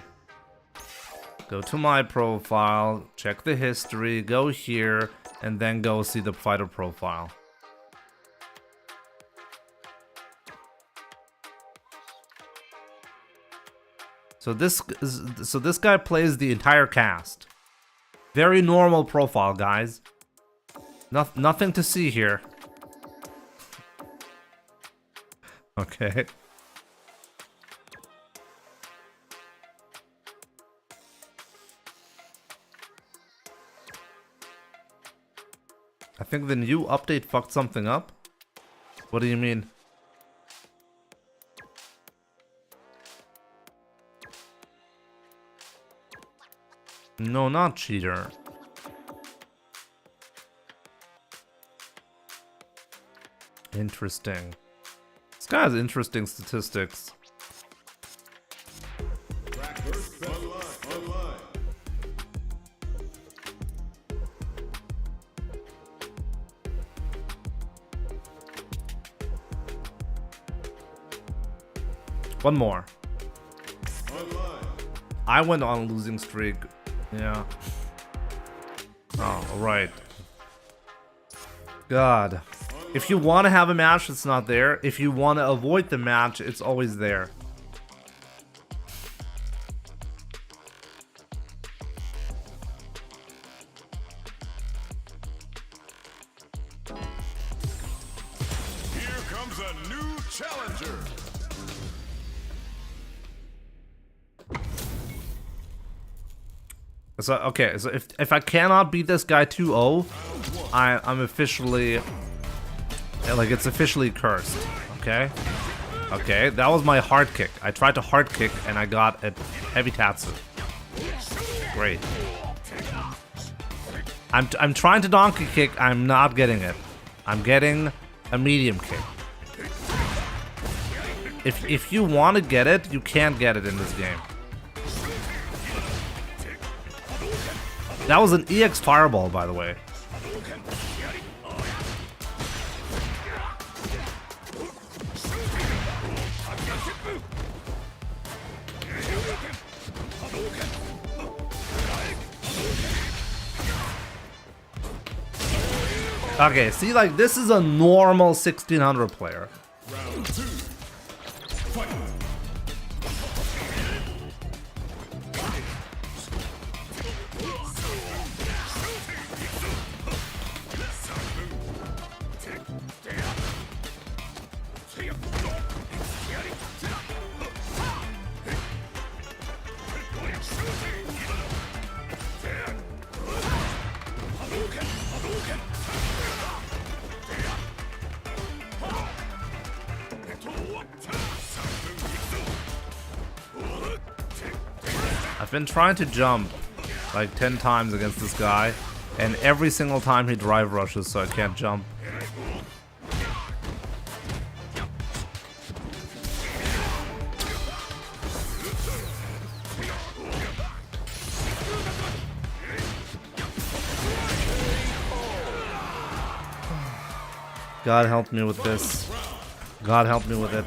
Go to my profile, check the history, go here, and then go see the fighter profile. So this guy plays the entire cast. Very normal profile, guys. Nothing to see here. Okay. I think the new update fucked something up. What do you mean? No, not cheater. Interesting. This guy has interesting statistics. One more. I went on a losing streak. Yeah. Oh, right. God. If you want to have a match, it's not there. If you want to avoid the match, it's always there. Here comes a new challenger. So okay, so if I cannot beat this guy 2-0, I'm officially like it's officially cursed. Okay, okay, that was my hard kick. I tried to hard kick and I got a heavy tatsu. Great. I'm trying to donkey kick. I'm not getting it. I'm getting a medium kick. If you want to get it, you can't get it in this game. That was an EX fireball, by the way. Okay, see, like, this is a normal 1600 player. Round 2. Fight. I've been trying to jump like 10 times against this guy, and every single time he drive rushes, so I can't jump. God help me with this. God help me with it.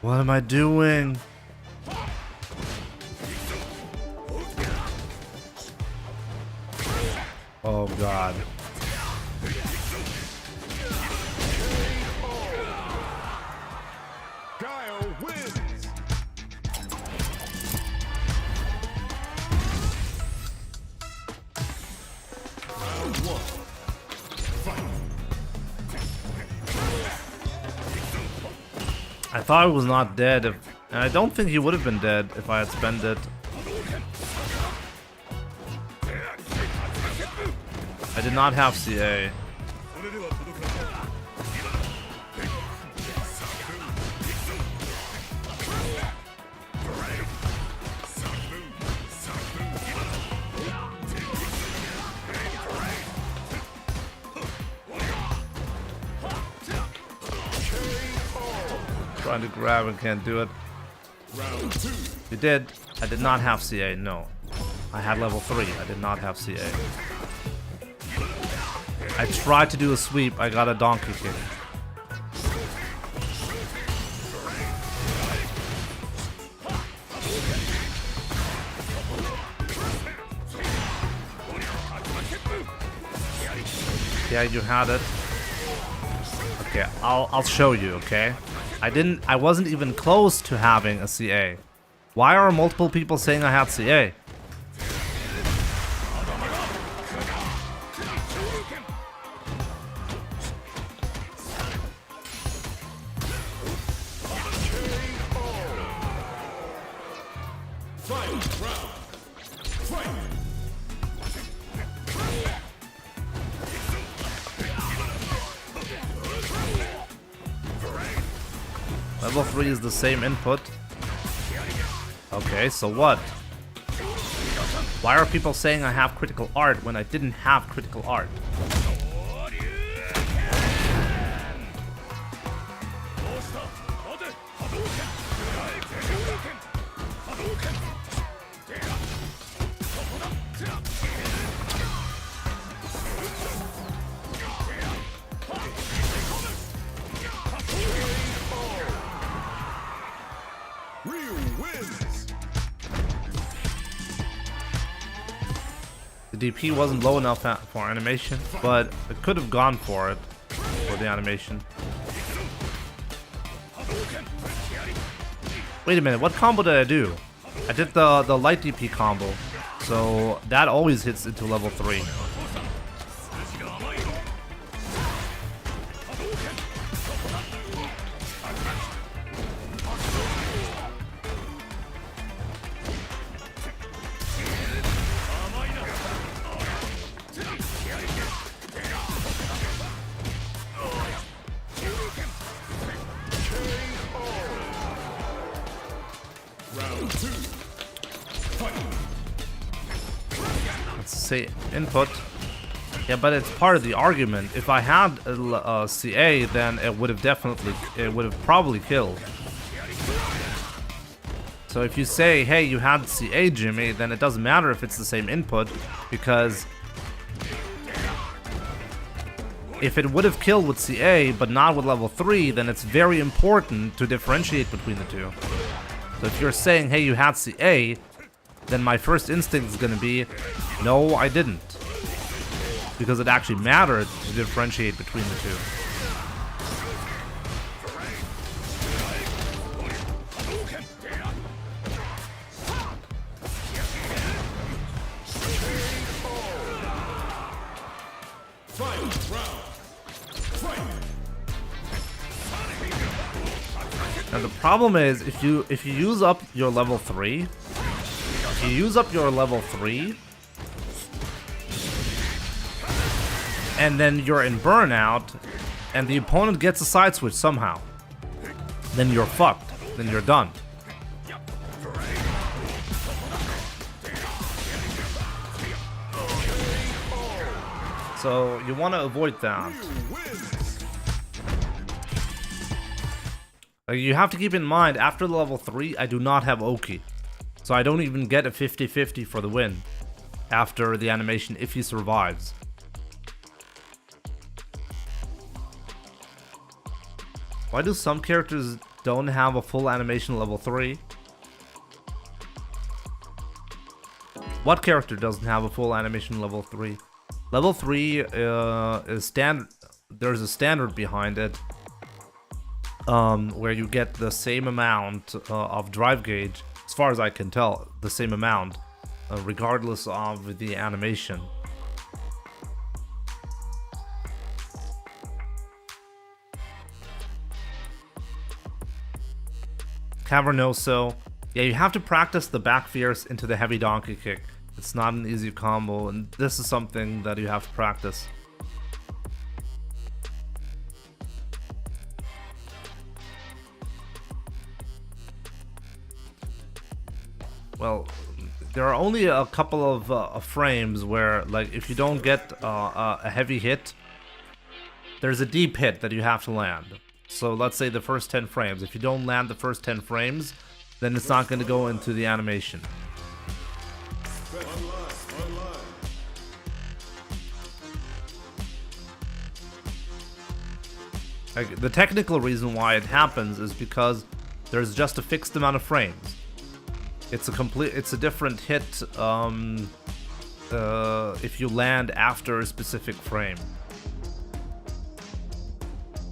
What am I doing? Oh God. Kyle wins. Round 1. Fight. I thought he was not dead, and I don't think he would have been dead if I had spent it. I did not have CA. Trying to grab and can't do it. Round 2. You did. I did not have CA, no. I had level 3, I did not have CA. I tried to do a sweep, I got a donkey kick. Yeah, you had it. Okay, I'll show you, okay? I wasn't even close to having a CA. Why are multiple people saying I had CA? Level 3 is the same input. Okay, so what? Why are people saying I have critical art when I didn't have critical art? The DP wasn't low enough for animation, but it could have gone for it for the animation. Wait a minute, what combo did I do? I did the light DP combo, so that always hits into level 3. Let's say input. Yeah, but it's part of the argument. If I had a CA, then it would have probably killed. So if you say, hey, you had CA, Jimmy, then it doesn't matter if it's the same input, because if it would have killed with CA, but not with level 3, then it's very important to differentiate between the two. So if you're saying, hey, you had CA, then my first instinct is going to be, no, I didn't. Because it actually mattered to differentiate between the two. And the problem is, if you use up your level 3, if you use up your level 3, and then you're in burnout, and the opponent gets a side switch somehow, then you're fucked. Then you're done. So you want to avoid that. You have to keep in mind, after level 3, I do not have Oki. So I don't even get a 50-50 for the win after the animation if he survives. Why do some characters don't have a full animation level 3? What character doesn't have a full animation level 3? Level 3 is standard. There's a standard behind it, where you get the same amount of drive gauge, as far as I can tell, the same amount, regardless of the animation. Cavernoso. Yeah, you have to practice the back fierce into the heavy donkey kick. It's not an easy combo, and this is something that you have to practice. Well, there are only a couple of frames where, like, if you don't get a heavy hit, there's a deep hit that you have to land. So let's say the first 10 frames. If you don't land the first 10 frames, then it's not going to go into the animation. Like, the technical reason why it happens is because there's just a fixed amount of frames. It's a different hit if you land after a specific frame.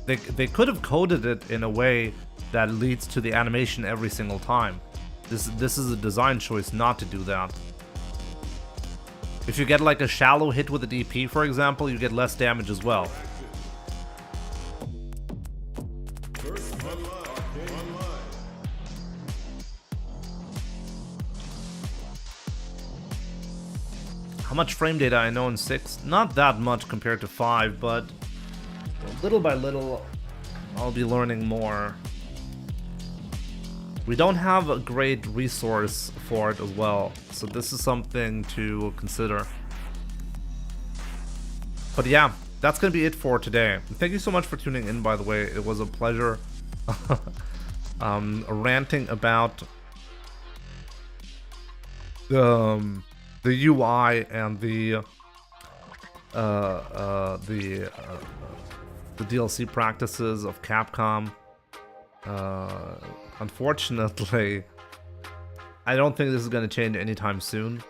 They could have coded it in a way that leads to the animation every single time. This is a design choice not to do that. If you get like a shallow hit with a DP, for example, you get less damage as well. How much frame data I know in 6? Not that much compared to 5, but little by little, I'll be learning more. We don't have a great resource for it as well, so this is something to consider. But yeah, that's gonna be it for today. Thank you so much for tuning in, by the way. It was a pleasure ranting about the UI and the DLC practices of Capcom. Unfortunately, I don't think this is going to change anytime soon.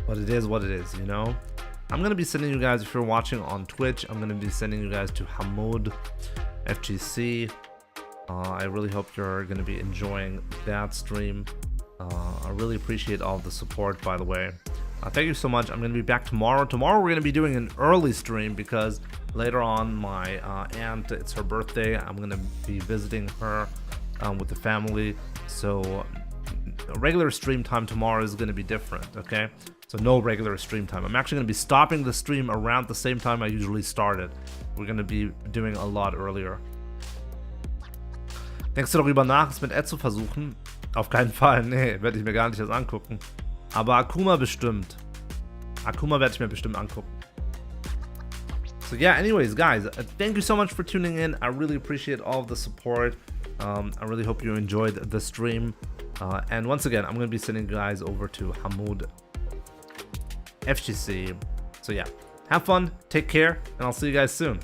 But it is what it is, you know? I'm going to be sending you guys, if you're watching on Twitch, I'm going to be sending you guys to Hamoud FGC. I really hope you're going to be enjoying that stream. I really appreciate all the support, by the way. Thank you so much. I'm going to be back tomorrow. Tomorrow we're going to be doing an early stream because later on my aunt, it's her birthday. I'm going to be visiting her with the family. So a regular stream time tomorrow is going to be different, okay? So no regular stream time. I'm actually going to be stopping the stream around the same time I usually started. We're going to be doing a lot earlier. Denkst du darüber nach, es mit Ed zu versuchen? Auf keinen Fall, nee, werde ich mir gar nicht erst angucken. Aber Akuma bestimmt. Akuma werde ich mir bestimmt angucken. So yeah, anyways, guys, thank you so much for tuning in. I really appreciate all of the support. I really hope you enjoyed the stream. And once again, I'm going to be sending you guys over to Hamoud FGC. So yeah, have fun, take care, and I'll see you guys soon.